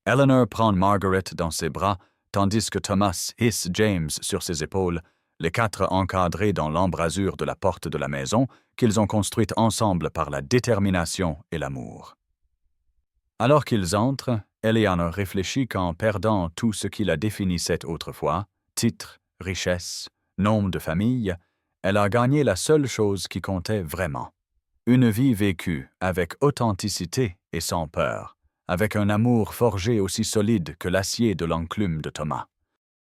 Éléonore prend Margaret dans ses bras, tandis que Thomas hisse James sur ses épaules, les 4 encadrés dans l'embrasure de la porte de la maison qu'ils ont construite ensemble par la détermination et l'amour. Alors qu'ils entrent, Éléonore réfléchit qu'en perdant tout ce qui la définissait autrefois, titre, richesse, nom de famille, elle a gagné la seule chose qui comptait vraiment, Une vie vécue avec authenticité et sans peur, avec un amour forgé aussi solide que l'acier de l'enclume de Thomas.